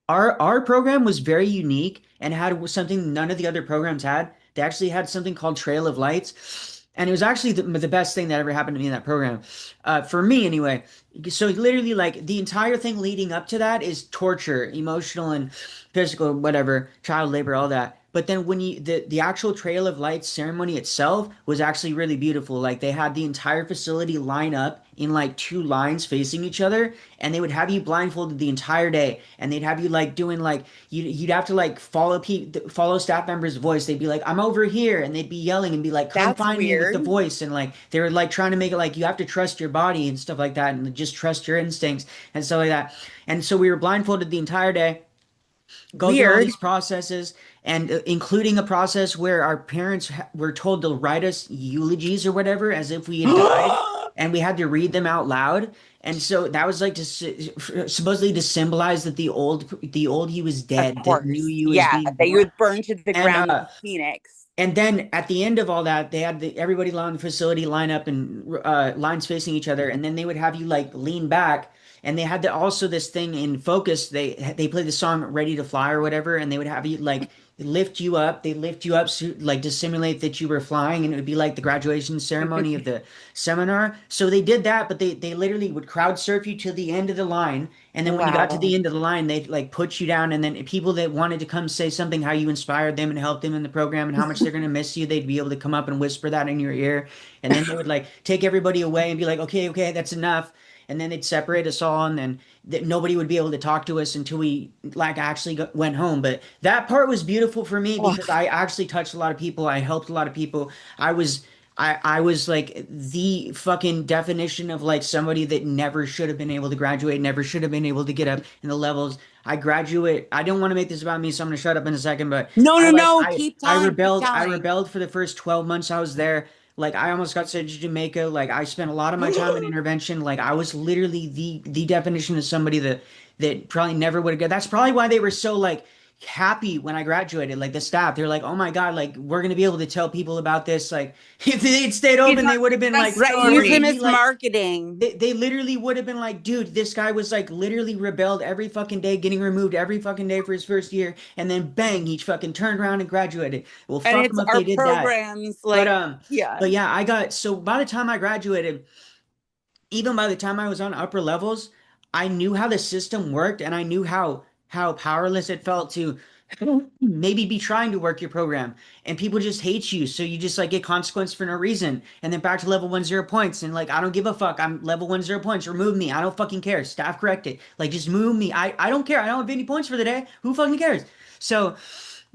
Our program was very unique and had something none of the other programs had. They actually had something called Trail of Lights, and it was actually the best thing that ever happened to me in that program, for me anyway. So literally, like the entire thing leading up to that is torture, emotional and physical, whatever, child labor, all that. But then when the actual Trail of Lights ceremony itself was actually really beautiful. Like they had the entire facility line up in like 2 lines facing each other, and they would have you blindfolded the entire day, and they'd have you like doing like you'd have to like follow staff members' voice. They'd be like, I'm over here, and they'd be yelling and be like, come That's find me with the weird. voice, and like they were like trying to make it like you have to trust your body and stuff like that, and just trust your instincts and stuff like that. And so we were blindfolded the entire day, go through all Weird. these processes, and including a process where our parents were told to write us eulogies or whatever as if we had died, and we had to read them out loud. And so that was like to supposedly to symbolize that the old he was Of dead, the new course. you was Yeah. being That you born. would burn to the And ground like a phoenix. then at the end of all that, they had everybody around the facility line up and lines facing each other, and then they would have you like lean back, and they had also this thing in focus. They played the song "Ready to Fly" or whatever, and they would have you like lift you up. They lift you up like to simulate that you were flying, and it would be like the graduation ceremony of the seminar. So they did that, but they literally would crowd surf you to the end of the line, and then when you got to Wow. the end of the line, they'd like put you down, and then people that wanted to come say something, how you inspired them and helped them in the program and how much they're going to miss you, they'd be able to come up and whisper that in your ear. And then they would like take everybody away and be like, okay, okay, that's enough. And then they'd separate us all, and then nobody would be able to talk to us until we like actually went home. But that part was beautiful for me Oh, because I actually touched a lot of people. I helped a lot of people. I was I was like the fucking definition of like somebody that never should have been able to graduate, never should have been able to get up in the levels. I graduate. I don't want to make this about me, so I'm gonna shut up in a second. But no, I no, like no. Keep I telling. Keep rebelled. I telling. rebelled for the first 12 months I was there. Like I almost got sent to Jamaica. Like I spent a lot of my time in intervention. Like I was literally the definition of somebody that probably never would have got. That's probably why they were so like happy when I graduated. Like the staff, they're like, "Oh my God, like we're gonna be able to tell people about this." Like if they'd stayed He's open, our they would have been success like, Right. they Use would him story. be as like, marketing. they literally would have been like, dude, this guy was like literally rebelled every fucking day, getting removed every fucking day for his first year, and then bang, he fucking turned around and graduated. Well, And fuck them it's if our they did that. programs. But Like, yeah. but yeah, I got so by the time I graduated, even by the time I was on upper levels, I knew how the system worked, and I knew how powerless it felt to maybe be trying to work your program, and people just hate you, so you just like get consequence for no reason, and then back to level 1 0 points, and like I don't give a fuck. I'm level 1 0 points. Remove me. I don't fucking care. Staff correct it. Like just move me. I don't care. I don't have any points for the day. Who fucking cares? So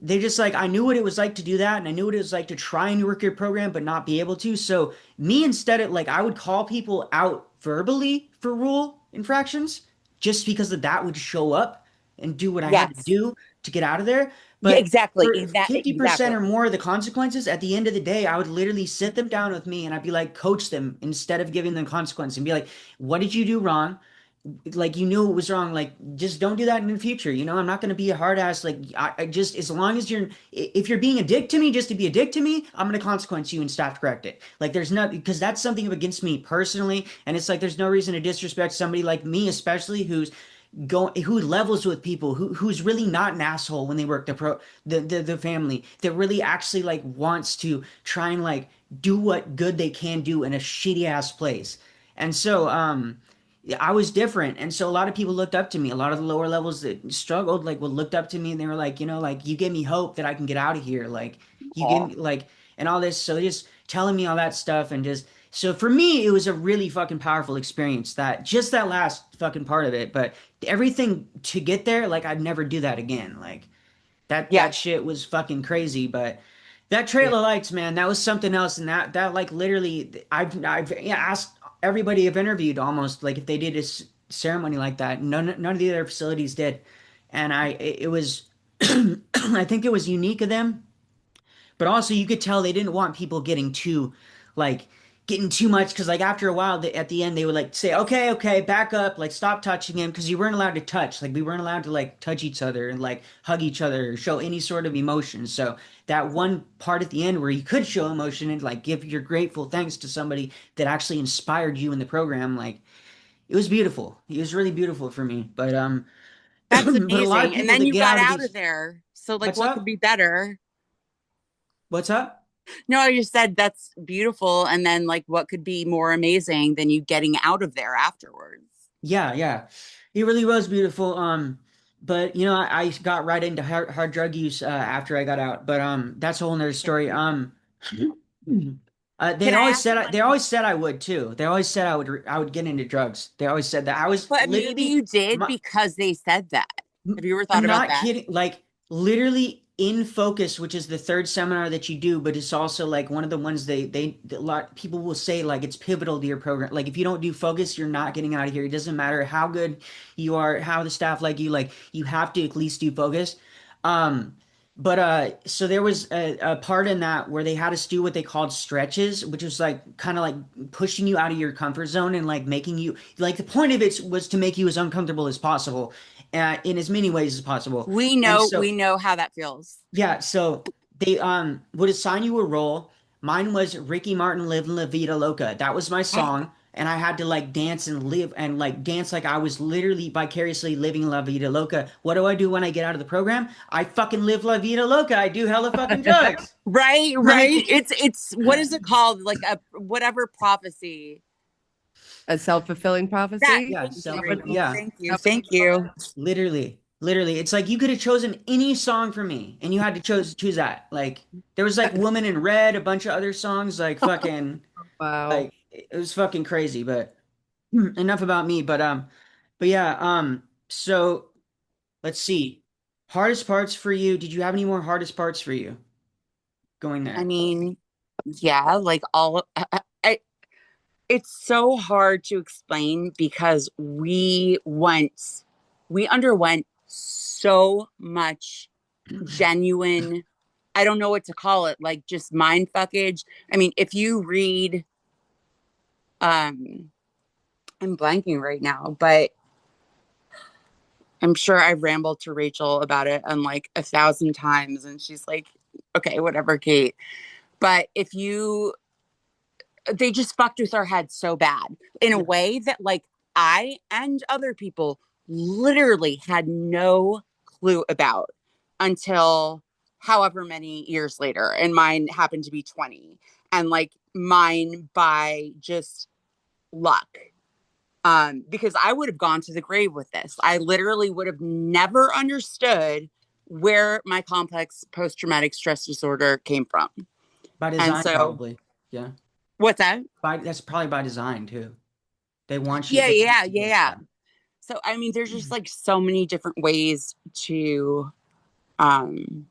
they just like I knew what it was like to do that, and I knew what it was like to try and work your program but not be able to. So me instead of like I would call people out verbally for rule infractions just because of that would show up and do what I had to Yes. do to get out of there. Yeah, But exactly. for That 50% exactly. or more of the consequences, at the end of the day, I would literally sit them down with me and I'd be like, coach them instead of giving them consequence and be like, what did you do wrong? Like you knew it was wrong, like just don't do that in the future, I'm not going to be a hard ass, like I just, as long as if you're being a dick to me just to be a dick to me, I'm going to consequence you and staff correct it. Like there's not, because that's something against me personally, and it's like there's no reason to disrespect somebody like me, especially who levels with people, who's really not an asshole when they work the family, that really actually like wants to try and like do what good they can do in a shitty ass place. And so I was different. And so a lot of people looked up to me. A lot of the lower levels that struggled, like, would looked up to me and they were like, like, you give me hope that I can get out of here. Like, you give Aw. me, like, and all this. So just telling me all that stuff and just, so for me, it was a really fucking powerful experience, that just that last fucking part of it. But everything to get there, like, I'd never do that again. Like, that Yeah. shit was fucking crazy. But that Yeah. Trail of Lights, man, that was something else. And that like literally, I've yeah, asked everybody I've interviewed almost like if they did a ceremony like that. None of the other facilities did, and it was I think it was unique of them, but also you could tell they didn't want people like getting too much, because like after a while at the end they would like say, okay, okay, back up, like stop touching him, because you weren't allowed to touch, like we weren't allowed to like touch each other and like hug each other or show any sort of emotion. So that one part at the end where you could show emotion and like give your grateful thanks to somebody that actually inspired you in the program, like it was beautiful. It was really beautiful for me. But That's but a lot of amazing. And people then that you get got out of out of these. there. So like What's what could up? be better? What's up? No, I just said that's beautiful. And then like what could be more amazing than you getting out of there afterwards? Yeah, yeah. He really was beautiful. But I got right into hard drug use after I got out. But that's a whole nother story. Can I ask a They funny always question? said I would too. They always said I would get into drugs. They always said that. I was But maybe literally you did my because they said that. Have you ever thought I'm about not that? kidding. Like literally in focus, which is the third seminar that you do, but it's also like one of the ones a lot people will say like it's pivotal to your program. Like if you don't do focus, you're not getting out of here. It doesn't matter how good you are, how the staff like you have to at least do focus. Um, but so there was a part in that where they had us do what they called stretches, which was like kind of like pushing you out of your comfort zone and like making you like the point of it was to make you as uncomfortable as possible in as many ways as possible. And We so, know how that feels. yeah, so they would assign you a role. Mine was Ricky Martin Live La Vida Loca. That was my song, and I had to like dance and live and like dance like I was literally vicariously living La Vida Loca. What do I do when I get out of the program? I fucking live La Vida Loca. I do hella fucking drugs. Right, right. Like It's what is it called? Like a whatever prophecy. A self-fulfilling That prophecy? yeah, thank Is that you, what Rachel. yeah. Thank you. somebody Thank called you. it? Literally, it's like you could have chosen any song for me, and you had to choose that. Like there was like "Woman in Red," a bunch of other songs, like fucking, Wow. like it was fucking crazy. But enough about me. But yeah, so let's see. Hardest parts for you. Did you have any more hardest parts for you going I there? mean, yeah, like it's so hard to explain because we underwent so much genuine, I don't know what to call it, like just mind fuckage. I mean, if you read, um, I'm blanking right now, but I'm sure I've rambled to Rachel about it on like 1,000 times, and she's like, okay, whatever, Kate. But if you they just fucked with our heads so bad in a Yeah, way that like I and other people literally had no clue about until however many years later. And mine happened to be 20. And like mine by just luck. Because I would have gone to the grave with this. I literally would have never understood where my complex post traumatic stress disorder came from. by And design, so, probably. Yeah, what's that? that's probably by design too. Yeah, They want yeah, you to yeah, get yeah. that. So I mean, there's just like so many different ways to um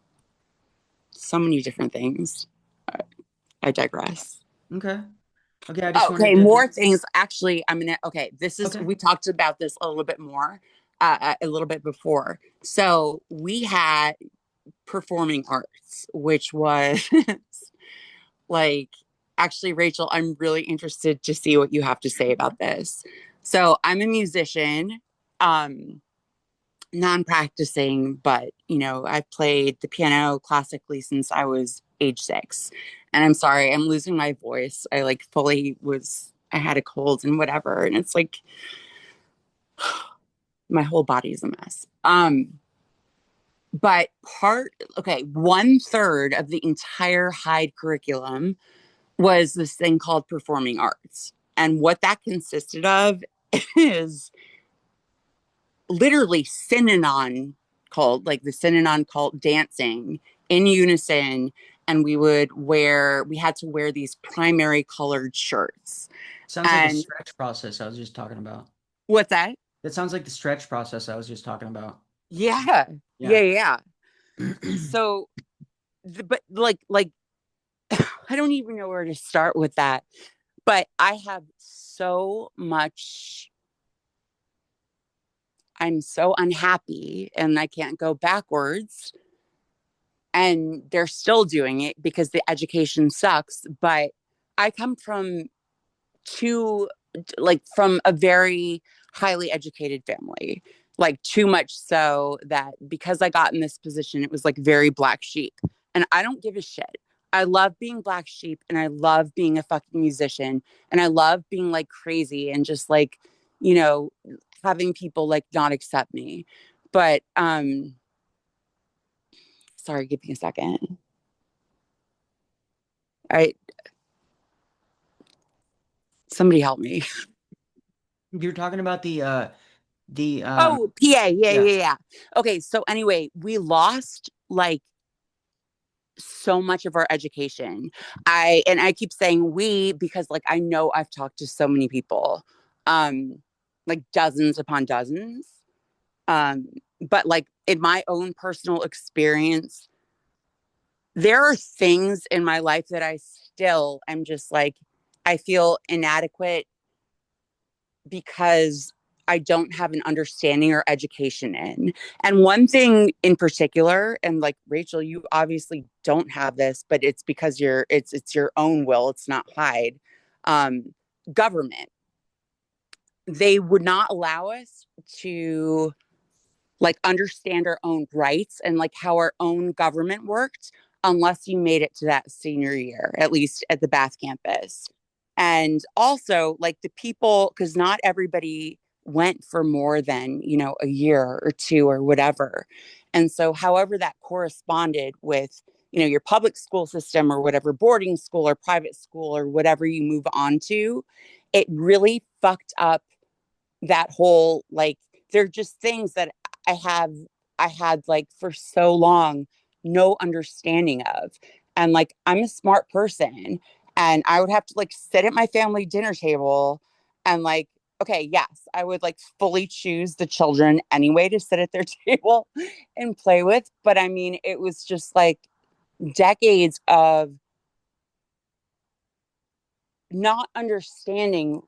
so many different things. Uh, I digress. Okay. Okay, I just wanted Okay, to. more things. Actually, okay, this is, Okay. we talked about this a little bit more, a little bit before. So we had performing arts, which was like, actually, Rachel, I'm really interested to see what you have to say about this. So I'm a musician, non-practicing, but I've played the piano classically since I was age 6. And I'm sorry, I'm losing my voice. I like fully was, I had a cold and whatever, and it's like my whole body is a mess. But okay, 1/3 of the entire Hyde curriculum was this thing called performing arts. And what that consisted of is literally synanon called, like the synanon called dancing in unison. And we had to wear these primary colored shirts. Sounds like the And stretch process I was just talking about. what's that? That sounds like the stretch process I was just talking about. Yeah. Yeah. Yeah. Yeah. So, but like, I don't even know where to start with that. But I have so much, I'm so unhappy and I can't go backwards. And they're still doing it because the education sucks. But I come from from a very highly educated family, like too much so that because I got in this position, it was like very black sheep. And I don't give a shit. I love being black sheep and I love being a fucking musician and I love being like crazy and just like, you know, having people like not accept me. But sorry, give me a second. I Somebody help me. You're talking about the Oh, PA. Yeah, yeah. yeah, yeah. Okay, so anyway, we lost like so much of our education. I keep saying we because like I know I've talked to so many people, um, like dozens upon dozens. Um, but like in my own personal experience, there are things in my life that I still am just like I feel inadequate because I don't have an understanding or education in. And one thing in particular, and like Rachel, you obviously don't have this, but it's because it's your own will. It's not Hyde. Um, Government. They would not allow us to like understand our own rights and like how our own government worked unless you made it to that senior year, at least at the Bath campus. And also like the people, because not everybody went for more than, a year or two or whatever. And so however that corresponded with, your public school system or whatever boarding school or private school or whatever you move on to, it really fucked up that whole like they're just things that I have I had like for so long no understanding of. And like I'm a smart person and I would have to like sit at my family dinner table and like okay, yes, I would like fully choose the children anyway to sit at their table and play with, but I mean it was just like decades of not understanding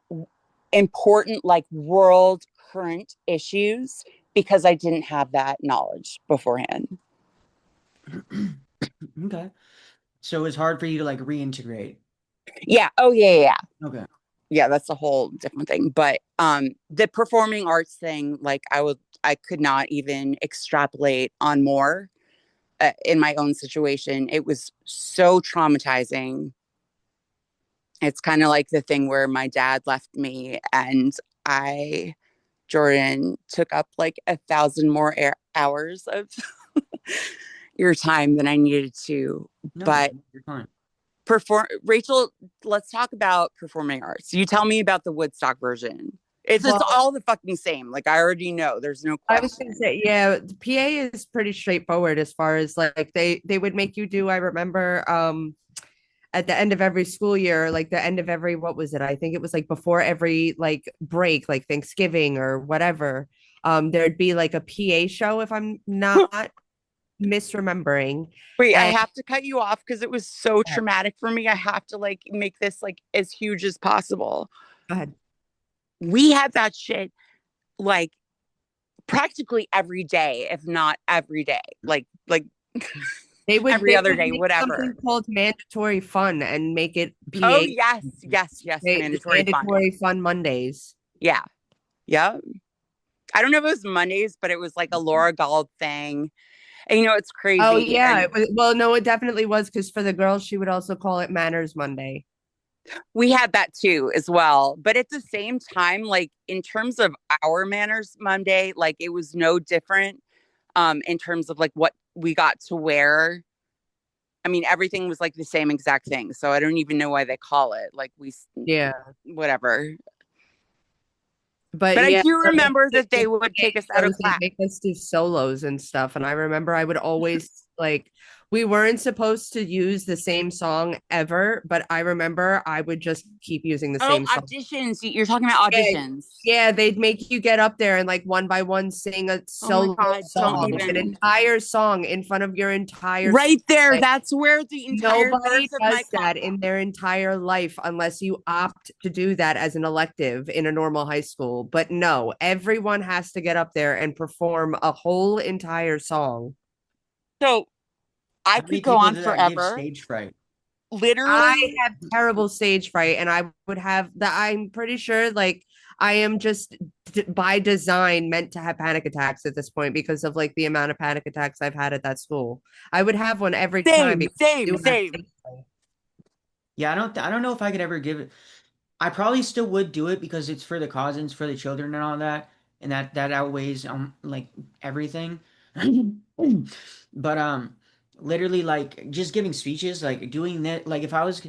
important like world current issues because I didn't have that knowledge beforehand. Okay. So it's hard for you to like reintegrate. Yeah. Oh yeah, yeah. Okay. Yeah, that's a whole different thing. But the performing arts thing, like I could not even extrapolate on more in my own situation. It was so traumatizing. It's kind of like the thing where my dad left me and I Jordan took up like 1,000 more hours of your time than I needed to. No, But you're fine. Rachel, let's talk about performing arts. You tell me about the Woodstock version. It's Well, all the fucking same. Like I already know. There's no I was gonna question. say, yeah, the PA is pretty straightforward as far as like they would make you do. I remember at the end of every school year, like the end of every what was it? I think it was like before every like break, like Thanksgiving or whatever. There'd be like a PA show if I'm not misremembering. Wait, I And have to cut you off because it was so traumatic for me. I have to like make this like as huge as possible. go ahead. We had that shit like practically every day, if not every day. Like They would every they other would day, make something whatever. called mandatory fun and make it Oh PA. yes, yes, yes. Mandatory fun. Mandatory fun Mondays. Yeah. Yeah. I don't know if it was Mondays, but it was like a Laura Gold thing. And you know, it's Oh crazy. yeah, And it was, well, no, it definitely was because for the girls, she would also call it Manners Monday. we had that too as well. But at the same time, like in terms of our manners Monday, like it was no different in terms of like what we got to wear. I mean, everything was like the same exact thing. So I don't even know why they call it like Yeah, whatever. but But I yeah, do no, remember the that they would take us out of shows, they'd class. make us do solos and stuff. And I remember I would always like, we weren't supposed to use the same song ever, but I remember I would just keep using the Oh, same song. auditions. You're talking about Yeah, auditions. yeah, they'd make you get up there and like one by one sing a Oh my solo God, don't song, an even. entire song in front of your entire school. Right there. Like, That's where the entire nobody nerves of my does that in their entire life unless you opt to do that as an elective in a normal high school. But no, everyone has to get up there and perform a whole entire song. So I How many could go people on did that give forever. stage fright? I Literally, have terrible stage fright, and I would have that. I'm pretty sure, like, I am just by design meant to have panic attacks at this point because of like the amount of panic attacks I've had at that school. I would have one every time same, because I same, do have same. stage fright. Yeah, I don't know if I could ever give it. I probably still would do it because it's for the cause and it's for the children and all that, and that outweighs like everything. But literally like just giving speeches, like doing that, like if I was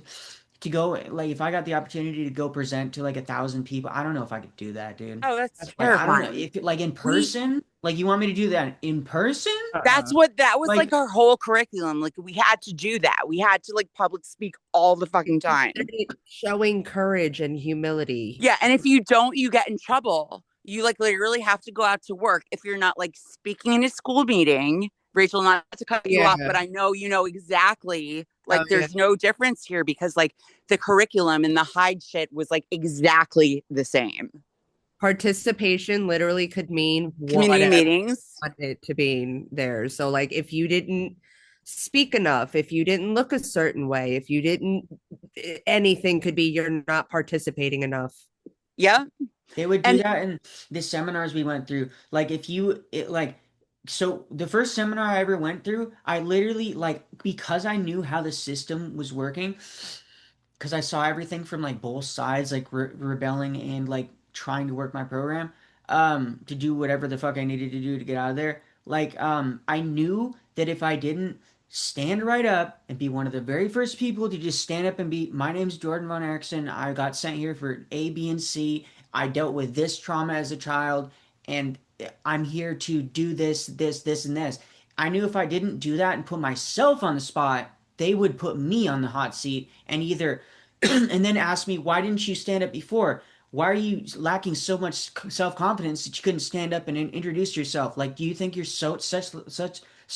to go, like if I got the opportunity to go present to like 1,000 people, I don't know if I could do that, dude. Oh, that's That's Like I don't know terrifying. if like in We person, like you want me to do that in person? that's uh-uh. what that was like Like our whole curriculum. Like we had to do that. We had to like public speak all the fucking time. Showing courage and humility. Yeah, and if you don't, you get in trouble. You like literally have to go out to work if you're not like speaking in a school meeting. Rachel, not to cut you off, Yeah. but I know you know exactly. Oh Like, yeah. there's no difference here because like the curriculum and the Hyde shit was like exactly the same. Participation literally could mean Community whatever meetings. you want it to be there. So like if you didn't speak enough, if you didn't look a certain way, if you didn't, anything could be you're not participating enough. Yeah. they would do And that in the seminars we went through. Like if you it like so the first seminar I ever went through, I literally like because I knew how the system was working, because I saw everything from like both sides, like rebelling and like trying to work my program, to do whatever the fuck I needed to do to get out of there. Like, I knew that if I didn't stand right up and be one of the very first people to just stand up and be, my name's Jordan Von Erickson. I got sent here for A, B, and C. I dealt with this trauma as a child, and I'm here to do this, and this. I knew if I didn't do that and put myself on the spot, they would put me on the hot seat and either and then ask me, why didn't you stand up before? Why are you lacking so much self-confidence that you couldn't stand up and introduce yourself? Like, do you think you're so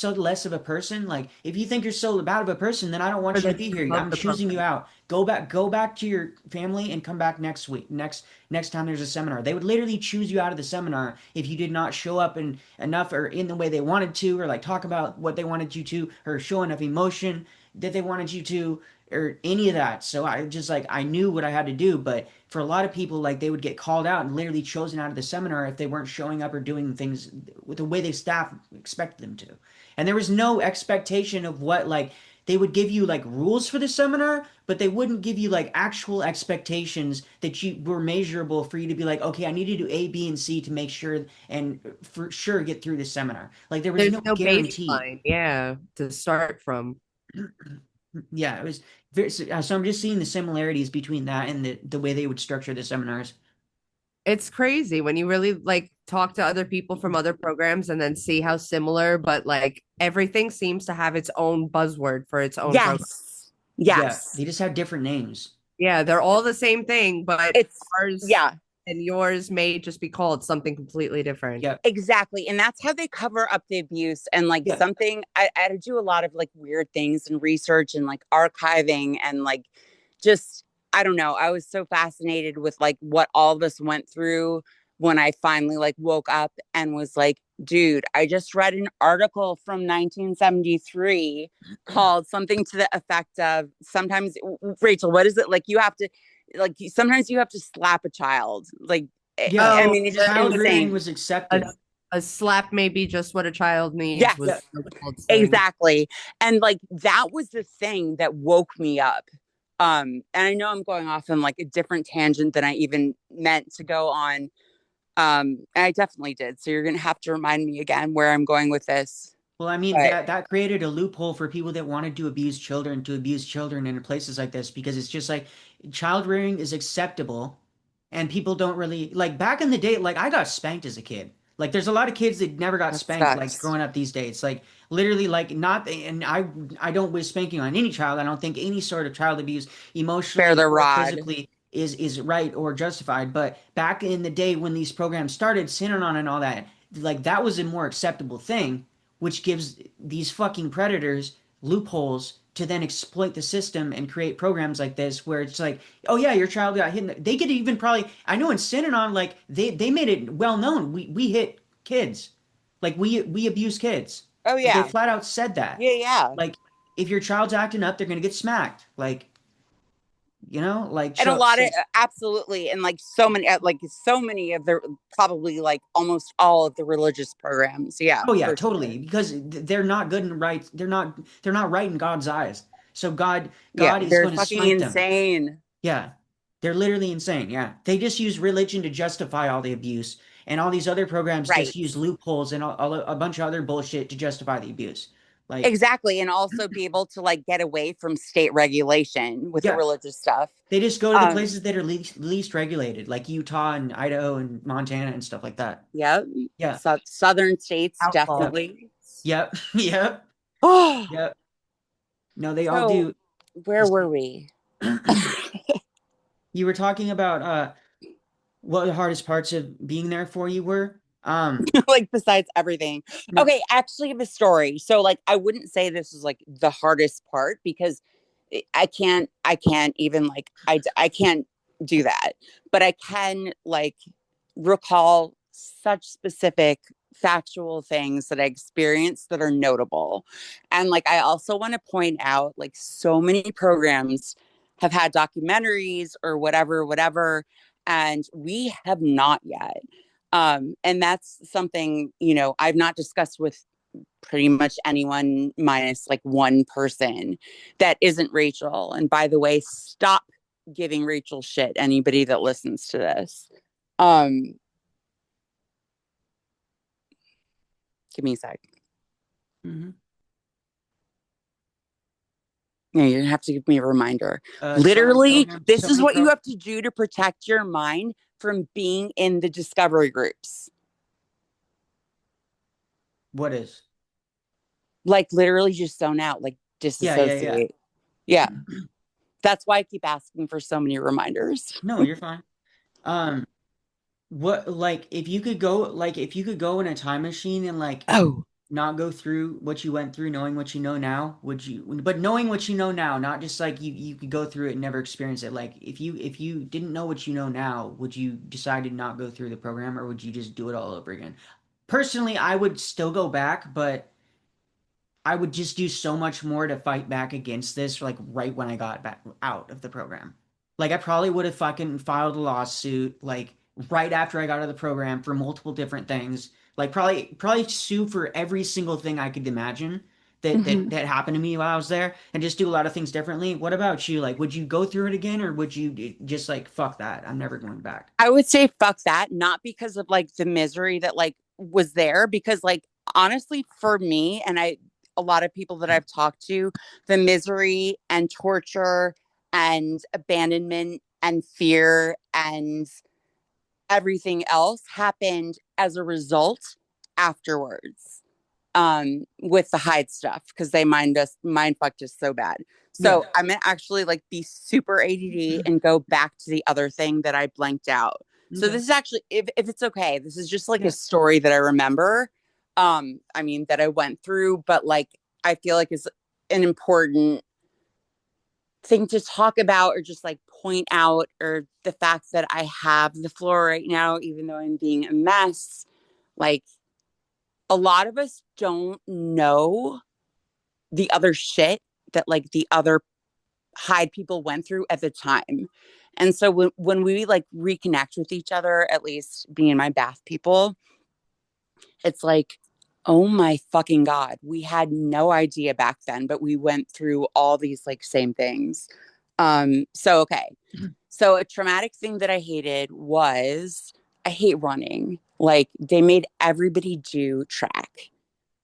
less of a person? Like, if you think you're so bad of a person, then I don't Or want you to that be you're here. above I'm the choosing you program. out. Go back to your family and come back next week. Next time there's a seminar. They would literally choose you out of the seminar if you did not show up in enough or in the way they wanted to, or like talk about what they wanted you to, or show enough emotion that they wanted you to, or any of that. So I just like I knew what I had to do, but for a lot of people, like they would get called out and literally chosen out of the seminar if they weren't showing up or doing things with the way the staff expected them to. And there was no expectation of what like they would give you like rules for the seminar, but they wouldn't give you like actual expectations that you were measurable for you to be like, okay, I need to do A, B, and C to make sure and for sure get through the seminar. Like there was There's no no guarantee. baseline, yeah, to start from. Yeah, it was very, so I'm just seeing the similarities between that and the way they would structure the seminars. It's crazy when you really like talk to other people from other programs and then see how similar, but like everything seems to have its own buzzword for its own program. yes. Yeah, Yes. they just have different names. Yeah, they're all the same thing, but It's ours yeah. and yours may just be called something completely different. Yeah. Exactly. And that's how they cover up the abuse. And like Yeah. something, I had to do a lot of like weird things and research and like archiving and like just, I don't know. I was so fascinated with like what all of us went through when I finally like woke up and was like, dude, I just read an article from 1973 called something to the effect of sometimes, Rachel, what is it? Like you have to, like, sometimes you have to slap a child. Like, Yeah. I Oh, mean, it's just Child rearing insane. was a, accepted. a slap may be just what a child needs, Yes, was Yeah. the child saying. exactly. And like that was the thing that woke me up. And I know I'm going off on like a different tangent than I even meant to go on. And I definitely did. So you're gonna have to remind me again where I'm going with this. Well, I mean But that created a loophole for people that wanted to abuse children in places like this because it's just like child rearing is acceptable and people don't really like back in the day, like I got spanked as a kid. Like there's a lot of kids that never got that spanked like sucks. growing up these days. Like literally like not and I don't wish spanking on any child. I don't think any sort of child abuse Spare emotionally the or rod. physically is right or justified. But back in the day when these programs started, Synanon and all that, like that was a more acceptable thing which gives these fucking predators loopholes to then exploit the system and create programs like this where it's like, oh yeah, your child got hit. They could even probably, I know in Synanon, like they made it well known. We hit kids, like we abuse kids. Oh Like they yeah. flat out said that. Yeah, yeah. Like if your child's acting up, they're gonna get smacked. Like like And a so. lot of absolutely, and like so many of the probably like almost all of the religious programs. Yeah, Oh yeah, for sure. totally. Because they're not good and right. They're not right in God's eyes. So Yeah, God is they're going to fucking smite them. insane. Yeah. They're literally insane. Yeah. They just use religion to justify all the abuse. And all these other programs just Right. use loopholes and a bunch of other bullshit to justify the abuse. Like, Exactly. And also be able to like get away from state regulation with the yeah, religious stuff. they just go to the Um, places that are least regulated, like Utah and Idaho and Montana and stuff like that. yeah. Yeah. Southern states, Outlaw. Yep. definitely. Yep. Yep. Oh, Yep. No, they all so do. where were we? You were talking about what the hardest parts of being there for you were. Like besides everything. No, Okay, actually the story. So like I wouldn't say this is like the hardest part because I can't even like I can't do that. But I can like recall such specific factual things that I experienced that are notable. And like I also want to point out like so many programs have had documentaries or whatever and we have not yet. And that's something, I've not discussed with pretty much anyone minus like one person that isn't Rachel. And by the way, stop giving Rachel shit, anybody that listens to this. Um, Give me a sec. mhm. Yeah, you're gonna have to give me a reminder. So many Literally, programs, this so is many what you pro. have to do to protect your mind from being in the discovery groups. What is? Like literally just zone out, like Yeah, yeah, yeah. disassociate. Yeah. That's why I keep asking for so many reminders. No, you're fine. Um, what like if you could go in a time machine and like Oh. not go through what you went through, knowing what you know now, would you? But knowing what you know now, not just like you could go through it and never experience it. Like if you didn't know what you know now, would you decide to not go through the program or would you just do it all over again? Personally, I would still go back, but I would just do so much more to fight back against this, like right when I got back out of the program. Like I probably would have fucking filed a lawsuit, like right after I got out of the program for multiple different things. Like probably sue for every single thing I could imagine that that Mhm. that happened to me while I was there, and just do a lot of things differently. What about you? Like, would you go through it again, or would you just like fuck that? I'm never going back. I would say fuck that, not because of like the misery that like was there, because like honestly, for me and a lot of people that I've talked to, the misery and torture and abandonment and fear and everything else happened as a result afterwards, with the Hyde stuff because they mind fucked us so bad. Yeah. So I'm gonna actually like be super ADD and go back to the other thing that I blanked out. So Okay. this is actually, if it's okay, this is just like a Yeah. story that I remember. I mean, that I went through, but like, I feel like it's an important thing to talk about or just like point out, or the fact that I have the floor right now, even though I'm being a mess. Like, a lot of us don't know the other shit that like the other Hyde people went through at the time. And so when we like reconnect with each other, at least me and my Bath people, it's like, oh my fucking God, we had no idea back then, but we went through all these like same things. So okay. So a traumatic thing that I hated was I hate running. Like they made everybody do track.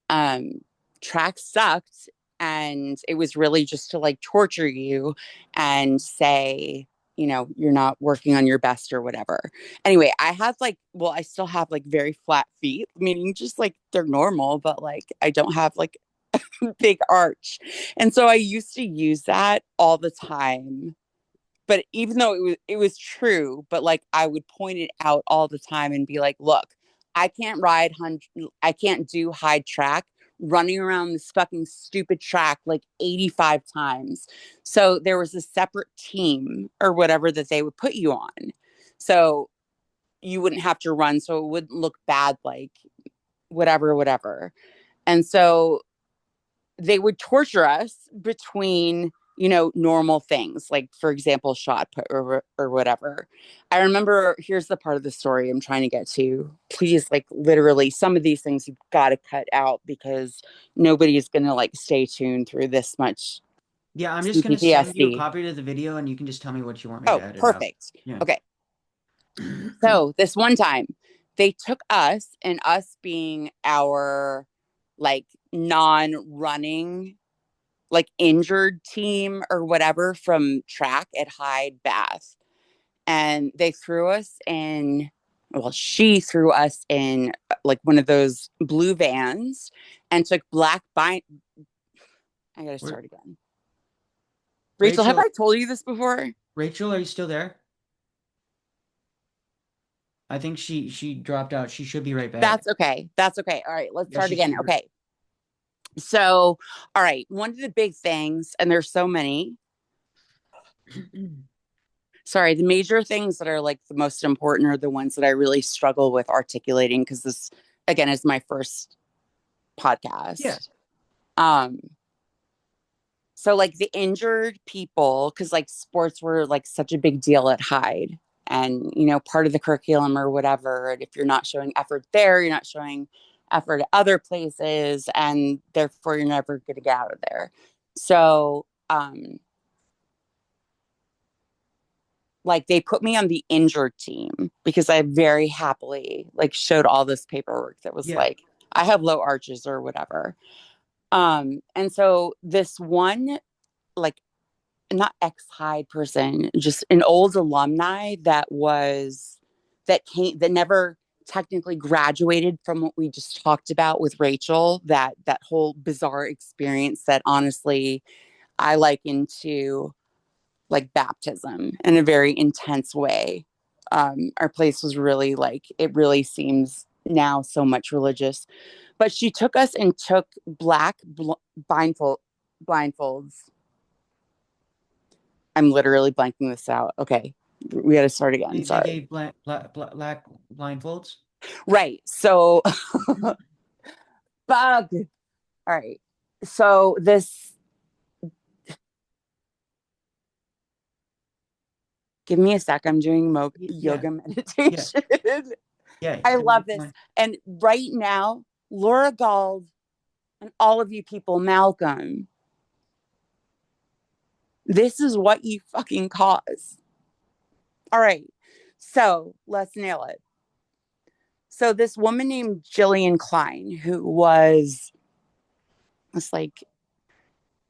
um Track sucked, and it was really just to like torture you and say, you're not working on your best or whatever. Anyway, I have like, well, I still have like very flat feet, meaning just like they're normal, but like I don't have like big arch. And so I used to use that all the time, but even though it was true, but like I would point it out all the time and be like, look, I can't I can't do Hyde track running around this fucking stupid track like 85 times. So there was a separate team or whatever that they would put you on, so you wouldn't have to run, so it wouldn't look bad, like whatever. And so they would torture us between, normal things, like for example shot put or whatever. I remember, here's the part of the story I'm trying to get to. Please, like literally some of these things you've got to cut out because nobody is going to like stay tuned through this much Yeah, I'm just gonna send you a PTSD. copy of the video and you can just tell me what you want me to Oh, edit out. perfect. Yeah. Okay. So this one time they took us, and us being our like non-running, like injured team or whatever, from track at Hyde Bath. And they threw us in, well, she threw us in like one of those blue vans and took black bind. I gotta Where, start again. Rachel, have Rachel, I told you this before? Rachel, are you still there? I think she dropped out. She should be right back. That's okay. That's okay. All right, let's Yeah, start she's again. here. Okay. So, all right, one of the big things, and there's so many, sorry, the major things that are like the most important are the ones that I really struggle with articulating, because this again is my first Yeah. podcast. Um so like the injured people, because like sports were like such a big deal at Hyde, and part of the curriculum or whatever, and if you're not showing effort there, you're not showing effort at other places, and therefore you're never going to get out of there. So like they put me on the injured team because I very happily like showed all this paperwork that was Yeah. like I have low arches or whatever. And so this one, like, not ex-Hyde person, just an old alumni that never technically graduated from what we just talked about with Rachel, that whole bizarre experience that honestly I liken to like baptism in a very intense way. Our place was really like, it really seems now so much religious. But she took us and took black blindfolds. I'm literally blanking this out. Okay, we got to start again. They Sorry. gave black blindfolds. Right. So, bug. All right. So this, give me a sec. I'm doing Yeah. yoga Yeah. meditation. Yeah. I love Everything's this. fine. And right now, Laura Gald and all of you people, Malcolm, this is what you fucking cause. All right. So let's nail it. So this woman named Jillian Klein, who was like,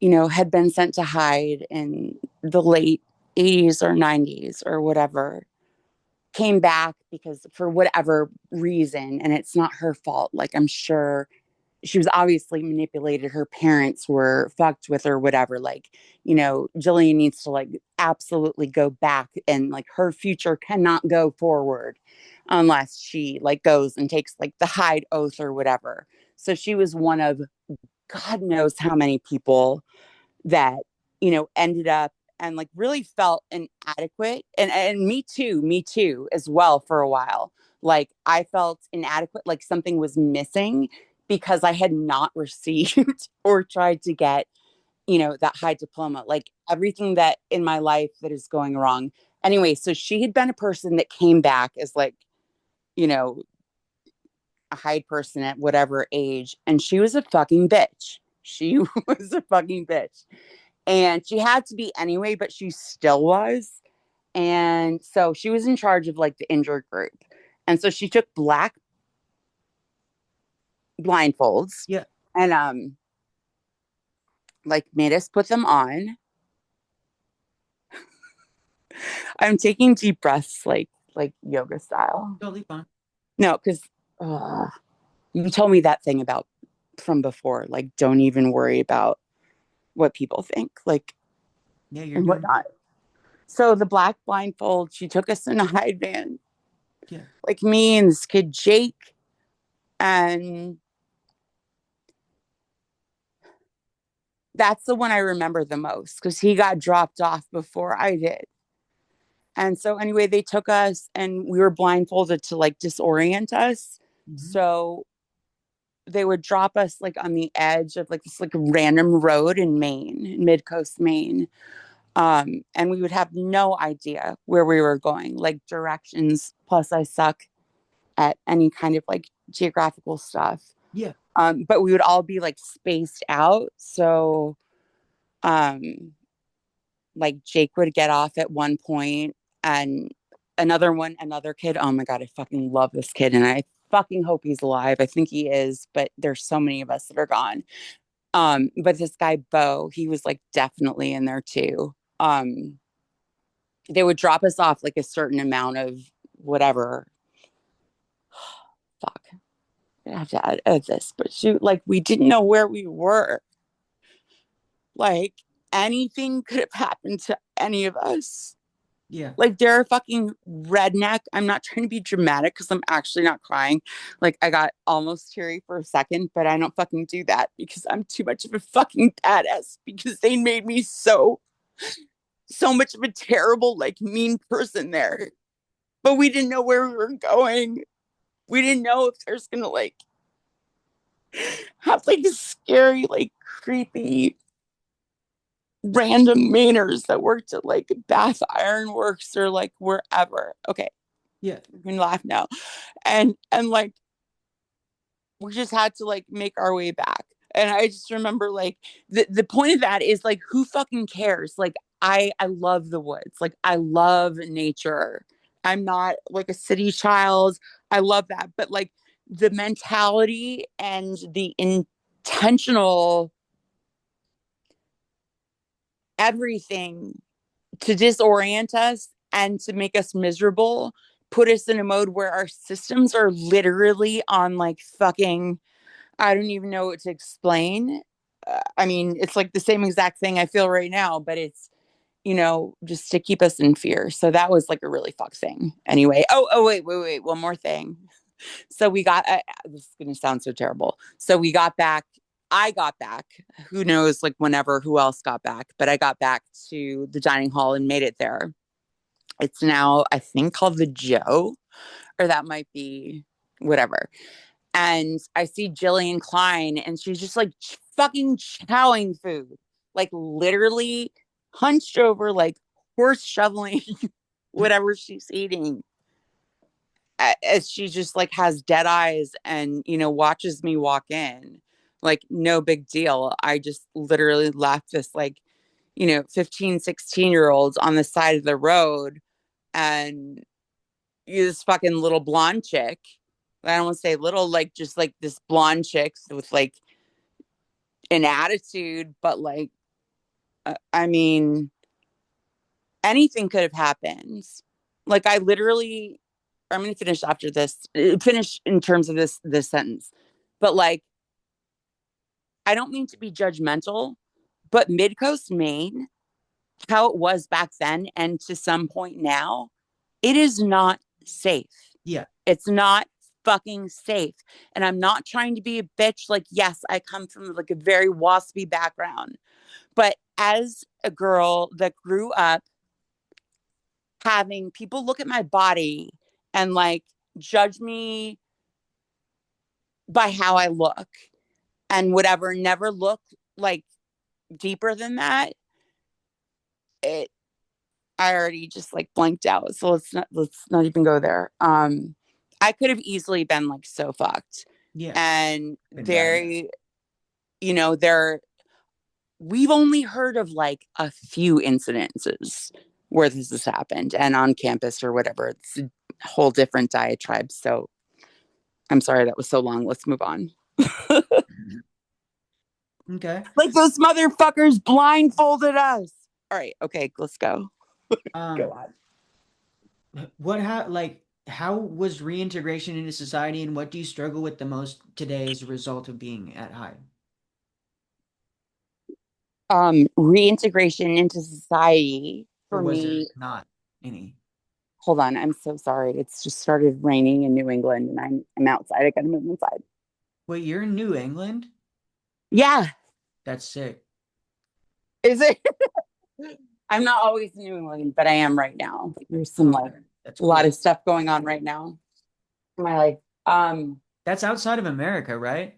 had been sent to Hyde in the late 80s or 90s or whatever, came back because for whatever reason, and it's not her fault. Like, I'm sure she was obviously manipulated. Her parents were fucked with her, whatever. Like, Jillian needs to like absolutely go back, and like her future cannot go forward unless she like goes and takes like the Hyde oath or whatever. So she was one of God knows how many people that, ended up and like really felt inadequate. And me too, as well for a while. Like I felt inadequate, like something was missing because I had not received or tried to get, that high diploma, like everything that in my life that is going wrong. Anyway, so she had been a person that came back as like, you know, a Hyde person at whatever age, and she was a fucking bitch. She was a fucking bitch. And she had to be anyway, but she still was. And so she was in charge of like the injured group. And so she took black blindfolds Yeah. and like made us put them on. I'm taking deep breaths like yoga style. Totally fine. No, because you told me that thing about from before. Like, don't even worry about what people think. Like, Yeah, you're and doing. whatnot. So the black blindfold, she took us in a Hyde van, Yeah. like me and this kid Jake, and that's the one I remember the most because he got dropped off before I did. And so anyway, they took us and we were blindfolded to like disorient us. Mm-hmm. So they would drop us like on the edge of like this like random road in Maine, in mid-coast Maine. And we would have no idea where we were going, like directions. Plus I suck at any kind of like geographical stuff. Yeah. But we would all be like spaced out. So um like Jake would get off at one point and another kid. Oh my God, I fucking love this kid. And I fucking hope he's alive. I think he is, but there's so many of us that are gone. But this guy, Bo, he was like definitely in there too. They would drop us off like a certain amount of whatever. Fuck. I have to add this, but shoot, like we didn't know where we were. Like anything could have happened to any of us. Yeah. Like they're a fucking redneck. I'm not trying to be dramatic because I'm actually not crying. Like I got almost teary for a second, but I don't fucking do that because I'm too much of a fucking badass because they made me so much of a terrible, like mean person there. But we didn't know where we were going. We didn't know if there's gonna like have like a scary, like creepy random Mainers that worked at like Bath Iron Works or like wherever. Okay, Yeah. you can laugh now. And like we just had to like make our way back. And I just remember like the point of that is like who fucking cares? Like I love the woods. Like I love nature. I'm not like a city child. I love that. But like the mentality and the intentional everything to disorient us and to make us miserable, put us in a mode where our systems are literally on like fucking, I don't even know what to explain. I mean, it's like the same exact thing I feel right now, but it's, just to keep us in fear. So that was like a really fuck thing. Anyway, wait, one more thing. So we got, this is going to sound so terrible. So we got back, I got back, who knows, like whenever, who else got back, but I got back to the dining hall and made it there. It's now, I think, called the Joe, or that might be whatever. And I see Jillian Klein, and she's just like fucking chowing food, like literally hunched over, like horse shoveling whatever she's eating. As she just like has dead eyes and watches me walk in, like no big deal. I just literally left this like 15-16-year-olds on the side of the road, and this fucking little blonde chick. I don't want to say little, like just like this blonde chick with like an attitude, but like, I mean, anything could have happened. Like I literally, I'm going to finish after this, finish in terms of this sentence, but like I don't mean to be judgmental, but Midcoast Maine, how it was back then and to some point now, it is not safe. Yeah. It's not fucking safe. And I'm not trying to be a bitch. Like, yes, I come from like a very waspy background, but as a girl that grew up having people look at my body and like judge me by how I look and whatever, never look like deeper than that, it I already just like blanked out. So let's not even go there. I could have easily been like so fucked. Yeah. And Been bad. there we've only heard of like a few incidences where this has happened and on campus or whatever. It's a whole different diatribe. So I'm sorry that was so long. Let's move on. Okay. Like those motherfuckers blindfolded us. All right, okay, let's go. Go Um, on. how was reintegration into society, and what do you struggle with the most today as a result of being at Hyde? Reintegration into society Or for was there me. not any? Hold on, I'm so sorry. It's just started raining in New England and I'm outside. I gotta move inside. Wait, you're in New England? Yeah, That's sick. is it? I'm not always in New England, but I am right now. There's some Oh, like okay. That's a lot cool. of stuff going on right now in my life. That's outside of America, right?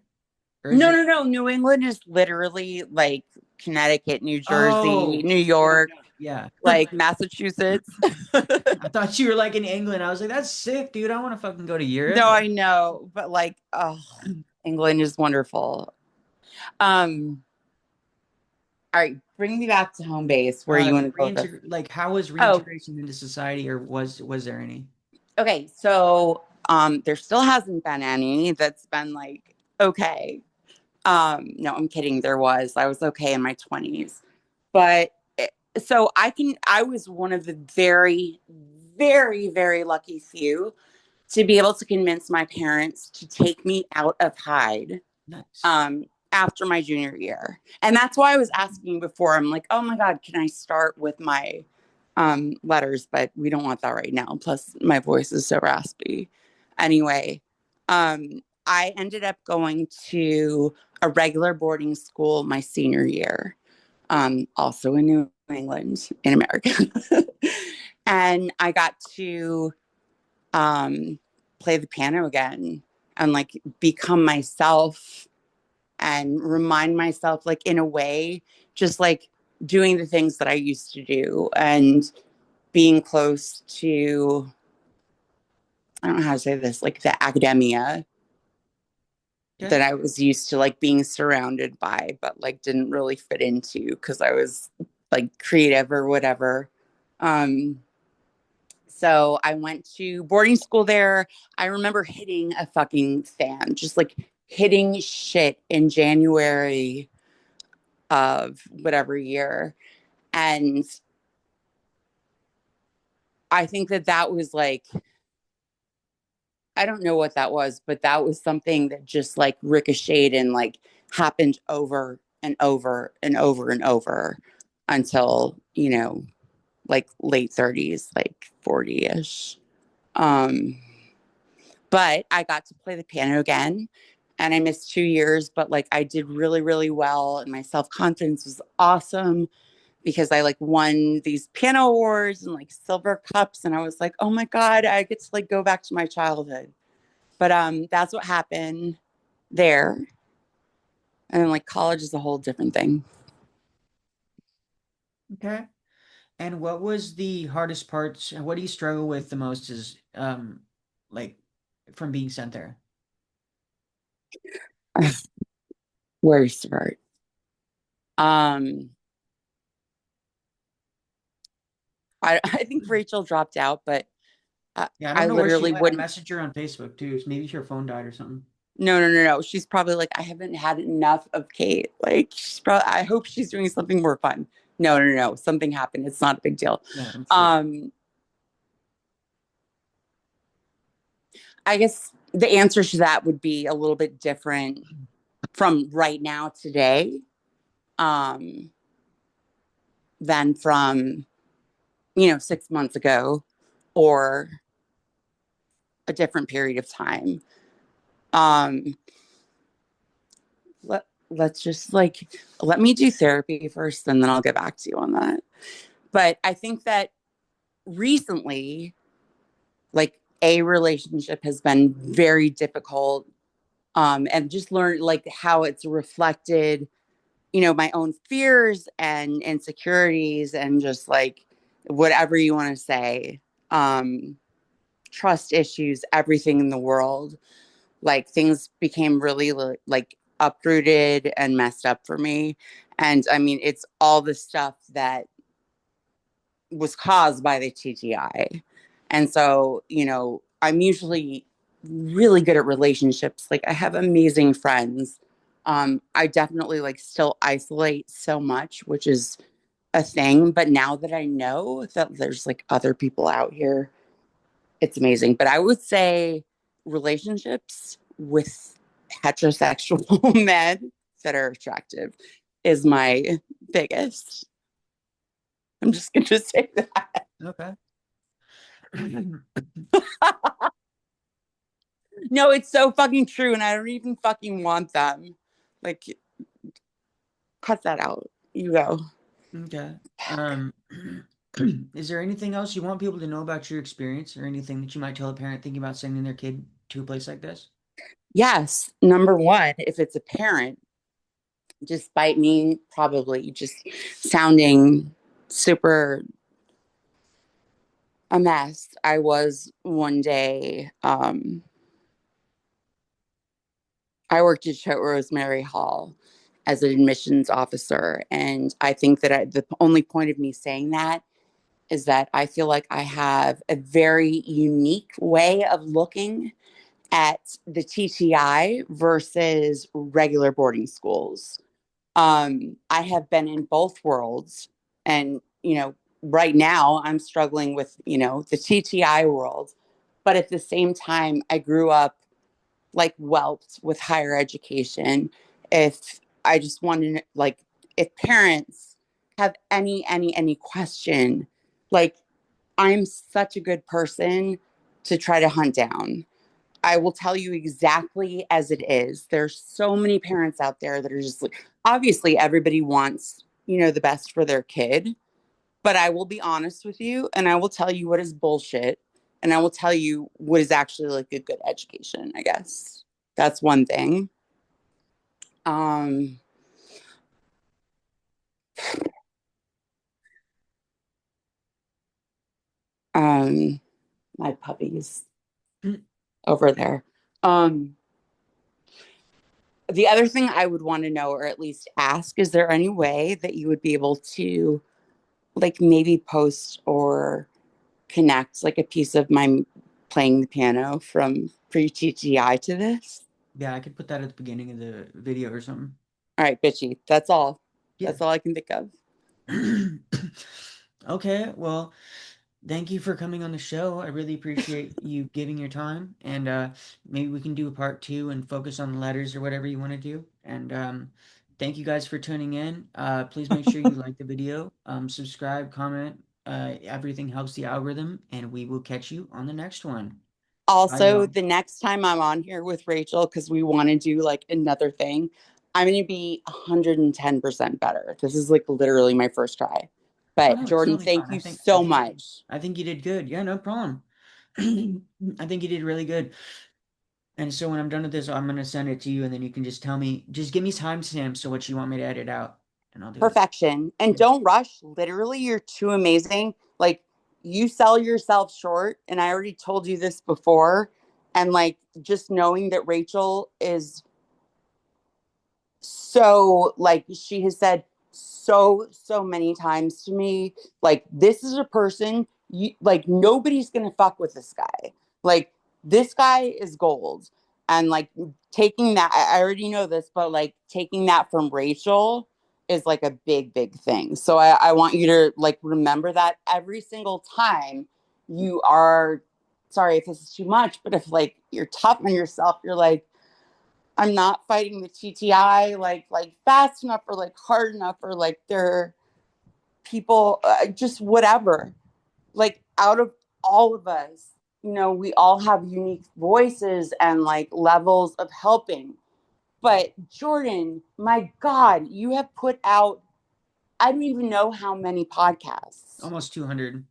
Or is No, it? no, no. New England is literally like Connecticut, New Jersey, Oh, New York, yeah. like Massachusetts. I thought you were like in England. I was like, that's sick, dude. I want to fucking go to No, Europe. I know, but like, oh, England is wonderful. Um, all right, bring me back to home base where you want to go with this. How was Oh, reintegration into society, or was there any? okay. So, there still hasn't been any that's been like okay. No, I'm kidding. There was. I was okay in my 20s, but so I was one of the very, very, very lucky few to be able to convince my parents to take me out of Hyde Nice. after my junior year. And that's why I was asking before. I'm like, oh my God, can I start with my letters? But we don't want that right now. Plus, my voice is so raspy. Anyway, I ended up going to a regular boarding school my senior year, also in New England, in America. And I got to play the piano again and like become myself and remind myself, like, in a way, just like doing the things that I used to do and being close to, I don't know how to say this, like the academia Okay. that I was used to like being surrounded by, but like didn't really fit into because I was like creative or whatever. Um, so I went to boarding school there. I remember hitting a fucking fan, just like hitting shit in January of whatever year. And I think that was like, I don't know what that was, but that was something that just like ricocheted and like happened over and over and over and over until, like late 30s, like 40-ish. Um, but I got to play the piano again and I missed 2 years, but like I did really, really well and my self-confidence was awesome because I like won these piano awards and like silver cups and I was like, "Oh my God, I get to like go back to my childhood." But that's what happened there. And then like college is a whole different thing. Okay. And what was the hardest parts? What do you struggle with the most is like from being sent there? Where to start? Um I think Rachel dropped out, but Yeah, I don't I know where she literally went. I wouldn't. messaged her on Facebook too. So maybe her phone died or something. No, no, no, no. She's probably like, I haven't had enough of Kate. Like, she's probably, I hope she's doing something more fun. No, no, no, no. Something happened. It's not a big deal. Yeah, I'm sure. Um, I guess the answer to that would be a little bit different from right now today, um, than from, 6 months ago or a different period of time. Um, let's just let me do therapy first, and then I'll get back to you on that. But I think that recently, like, a relationship has been very difficult, and just learn like how it's reflected, my own fears and insecurities and just like whatever you want to say, um, trust issues, everything in the world. Like things became really like uprooted and messed up for me. And I mean, it's all the stuff that was caused by the TTI. And so, I'm usually really good at relationships. Like I have amazing friends. I definitely like still isolate so much, which is a thing. But now that I know that there's like other people out here, it's amazing. But I would say relationships with heterosexual men that are attractive is my biggest. I'm just going to say that. Okay. No, it's so fucking true, and I don't even fucking want them. Like, cut that out. You go. Okay. Is there anything else you want people to know about your experience or anything that you might tell a parent thinking about sending their kid to a place like this? Yes, number one, if it's a parent, despite me probably just sounding super a mess, I was one day. I worked at Rosemary Hall as an admissions officer, and I think that the only point of me saying that is that I feel like I have a very unique way of looking at the TTI versus regular boarding schools. I have been in both worlds, and right now I'm struggling with the TTI world, but at the same time, I grew up like whelped with higher education. If I just wanted like if parents have any question, like I'm such a good person to try to hunt down. I will tell you exactly as it is. There's so many parents out there that are just like, obviously everybody wants, the best for their kid, but I will be honest with you and I will tell you what is bullshit and I will tell you what is actually like a good education, I guess. That's one thing. Um um my puppies over there. Um the other thing I would want to know or at least ask, is there any way that you would be able to like maybe post or connect like a piece of my playing the piano from pre-TTI to this? Yeah, I could put that at the beginning of the video or something. All right, bitchy. That's all. Yeah. That's all I can think of. Okay, well, thank you for coming on the show. I really appreciate you giving your time, and maybe we can do a part two and focus on the letters or whatever you want to do. And thank you guys for tuning in. Please make sure you like the video, subscribe, comment. Everything helps the algorithm, and we will catch you on the next one. Bye, Also, y'all. the next time I'm on here with Rachel, because we want to do like another thing, I'm going to be 110% better. This is like literally my first try. Oh But no, it's Jordan, totally thank fine. you so much. I think you did good. Yeah, no problem. I think you did really good. And so when I'm done with this, I'm gonna send it to you, and then you can just tell me, just give me timestamps so what you want me to edit out, and I'll do it. Perfection. And Yeah. don't rush. Literally, you're too amazing. Like, you sell yourself short. And I already told you this before. And like, just knowing that Rachel is so like she has said so many times to me, like this is a person you like nobody's gonna fuck with this guy. Like this guy is gold. And like taking that, I already know this, but like taking that from Rachel is like a big thing. So I want you to like remember that every single time you are, sorry if this is too much, but if like you're tough on yourself, you're like, I'm not fighting the TTI like fast enough or like hard enough or like they're people just whatever. Like out of all of us, we all have unique voices and like levels of helping. But Jordan, my God, you have put out I don't even know how many podcasts. Almost 200.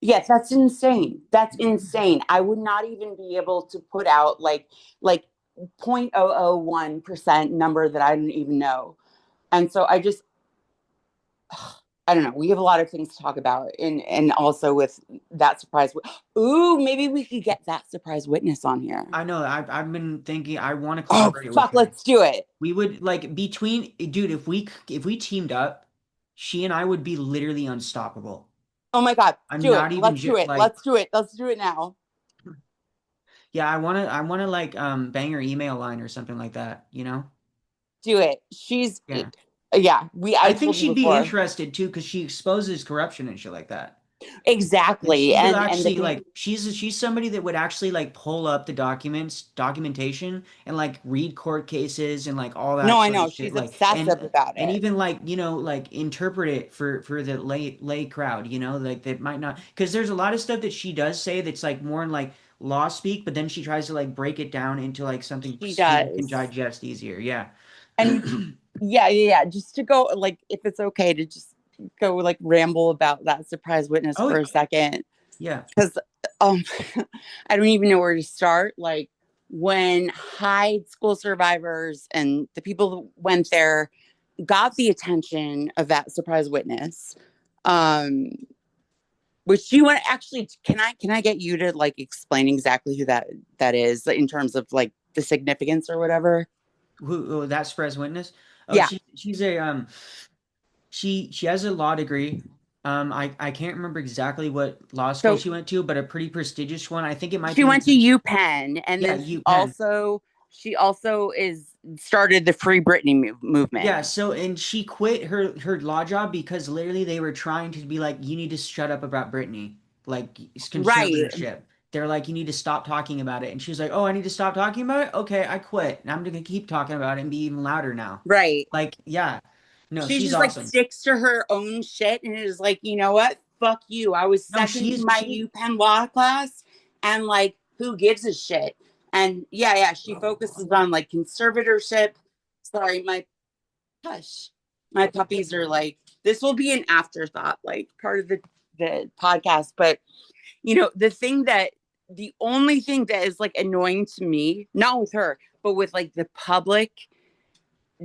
Yes, that's insane. That's insane. I would not even be able to put out like 0.001% number that I don't even know. And so I don't know. We have a lot of things to talk about, and also with that surprise. Ooh, maybe we could get that surprise witness on here. I know. I've been thinking I want to Oh collaborate with fuck, her. let's do it. We would like between dude, if we teamed up, she and I would be literally unstoppable. Oh my God, I'm do it. not even Let's do it. like Let's do it. Let's do it now. yeah, I wanna like bang her email line or something like that, you know? Do it. Yeah. Yeah. I I think told you she'd be before. interested too because she exposes corruption and shit like that. Like Exactly. she will And the actually thing, like she's somebody that would actually like pull up the documentation and like read court cases and like all no, that I sort of know shit she's like obsessive about and it. even like like interpret it for the lay crowd, like that might not because there's a lot of stuff that she does say that's like more in like law speak, but then she tries to like break it down into like something She people can does. digest easier. Yeah. And yeah. Just to go, like, if it's okay to just go like ramble about that surprise witness Oh for a second, yeah. because um, I don't even know where to start. Like when Hyde school survivors and the people who went there got the attention of that surprise witness, um, which you want to actually can I get you to like explain exactly who that is in terms of like the significance or whatever? Who that surprise witness? Oh, Yeah, she's a she has a law degree. I can't remember exactly what law school so she went to, but a pretty prestigious one. I think it might she be went to UPenn, and yeah, then UPenn. she also is started the Free Britney movement. Yeah, so and she quit her law job because literally they were trying to be like, you need to shut up about Britney, like it's Right, conservatorship. They're like, you need to stop talking about it. And she was like, oh, I need to stop talking about it? Okay, I quit. And I'm gonna keep talking about it and be even louder now. right. Like, yeah. No, She she's just like awesome. sticks to her own shit and is like, you know what? Fuck you. I was No, second to my UPenn law class, and like, who gives a shit? And yeah, she focuses on like conservatorship. Sorry, my hush. My puppies are like, this will be an afterthought, like part of the podcast. But the only thing that is like annoying to me, not with her, but with like the public,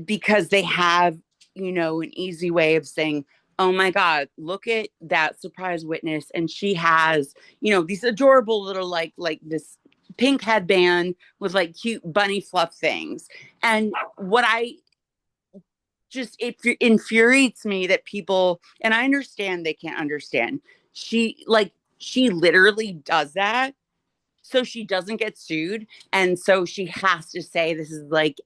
because they have, an easy way of saying, oh my God, look at that surprise witness. And she has, these adorable little, like this pink headband with like cute bunny fluff things. And what I just, it infuriates me that people, and I understand they can't understand. She literally does that so she doesn't get sued, and so she has to say this is like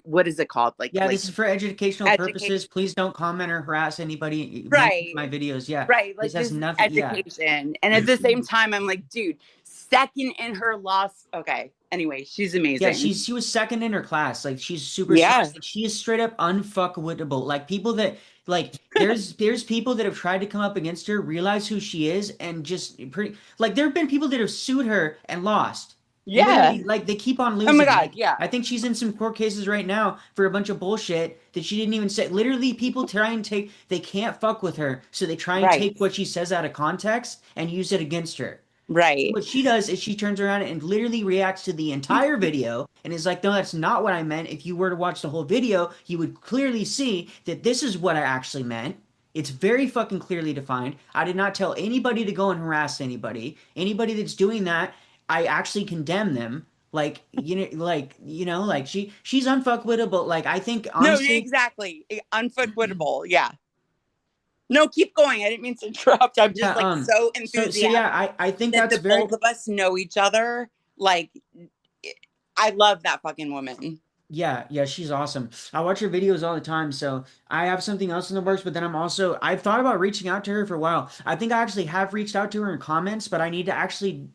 what is it called, Yeah, like this is for educational education, purposes. Please don't comment or harass anybody mentioned in right, my videos. Yeah, right, this like has this is nothing. Yeah. education. And at the same time I'm like, dude, second in her loss. Okay, anyway, she's Yeah, amazing. she was second in her class. Like she's super smart. Yeah, Like she is straight up unfuckwittable. Like people that like there's people that have tried to come up against her, realize who she is, and just pretty like there have been people that have sued her and lost. yeah, Literally, like they keep on oh my losing. God, Like yeah, I think she's in some court cases right now for a bunch of bullshit that she didn't even say. Literally, people try and take they can't fuck with her, so they try and right, take what she says out of context and use it against her. right. What she does is she turns around and literally reacts to the entire video and is like, no, that's not what I meant. If you were to watch the whole video, you would clearly see that this is what I actually meant. It's very fucking clearly defined. I did not tell anybody to go and harass anybody. Anybody that's doing that, I actually condemn them. Like she's unfuckwittable. Like I think No, honestly, exactly, unfootwittable. Yeah, no, keep going. I didn't mean to interrupt. I'm yeah. just like so So yeah, enthusiastic I think that that's the very both of us know each other. Like, I love that fucking woman. yeah, she's awesome. I watch her videos all the time, so I have something else in the works, but then I've thought about reaching out to her for a while. I think I actually have reached out to her in comments, but I need to actually,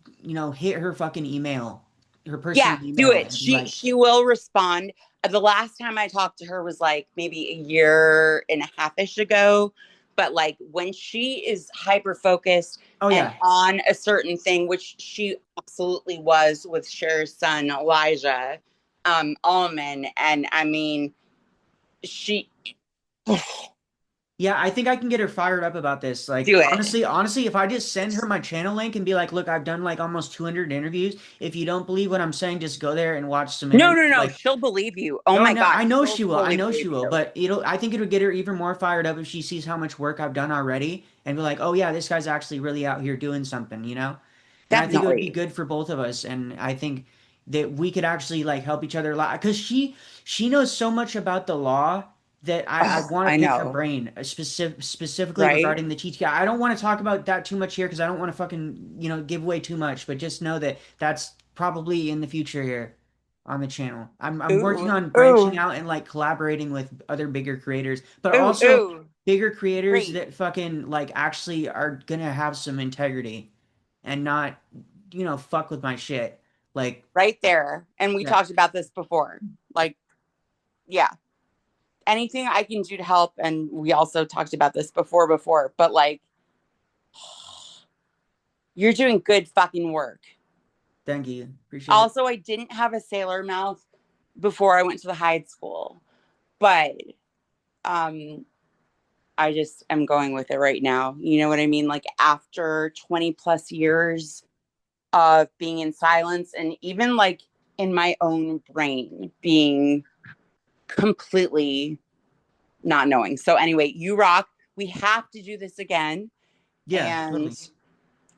hit her fucking email her Yeah, personal do email it. and be She like, she will respond. The last time I talked to her was like maybe a year and a half-ish ago. But like when she is hyper focused oh and yeah, on a certain thing, which she absolutely was with Cher's son Elijah Allman, and I mean she yeah, I think I can get her fired up about this. Like do it. honestly, if I just send her my channel link and be like, look, I've done like almost 200 interviews. If you don't believe what I'm saying, just go there and watch some No, interviews. no, no. Like, She'll believe you. Oh oh my no, God, I know she'll she will. I fully know believe she will. you. But I think it'll get her even more fired up if she sees how much work I've done already and be like, oh yeah, this guy's actually really out here doing something, you know? And I think it would be Definitely. good for both of us. And I think that we could actually like help each other a lot because she knows so much about the law that I Oh, want to I pick her know, brain specifically right? regarding the TTI. I don't want to talk about that too much here because I don't want to fucking, give away too much, but just know that that's probably in the future here on the channel. I'm working Ooh, on branching ooh, out and like collaborating with other bigger creators, but ooh, also ooh. bigger creators Great. that fucking like actually are gonna have some integrity and not, fuck with my shit. Like, Right there. And we yeah, talked about this before. Like, yeah, anything I can do to help. And we also talked about this before, but like, you're doing good fucking work. thank you. Appreciate it. Also, I didn't have a sailor mouth before I went to the Hyde school, but um, I just am going with it right now. You know what I mean? Like, after 20 plus years of being in silence and even like in my own brain being completely not knowing. So anyway, you rock. We have to do this again, Yeah, and totally.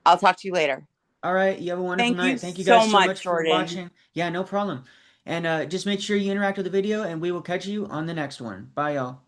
I'll talk to you later. All right, you have a wonderful Thank you night. Thank you so guys so much, much for Jordan. watching. Yeah, no problem. And just make sure you interact with the video, and we will catch you on the next one. Bye, y'all.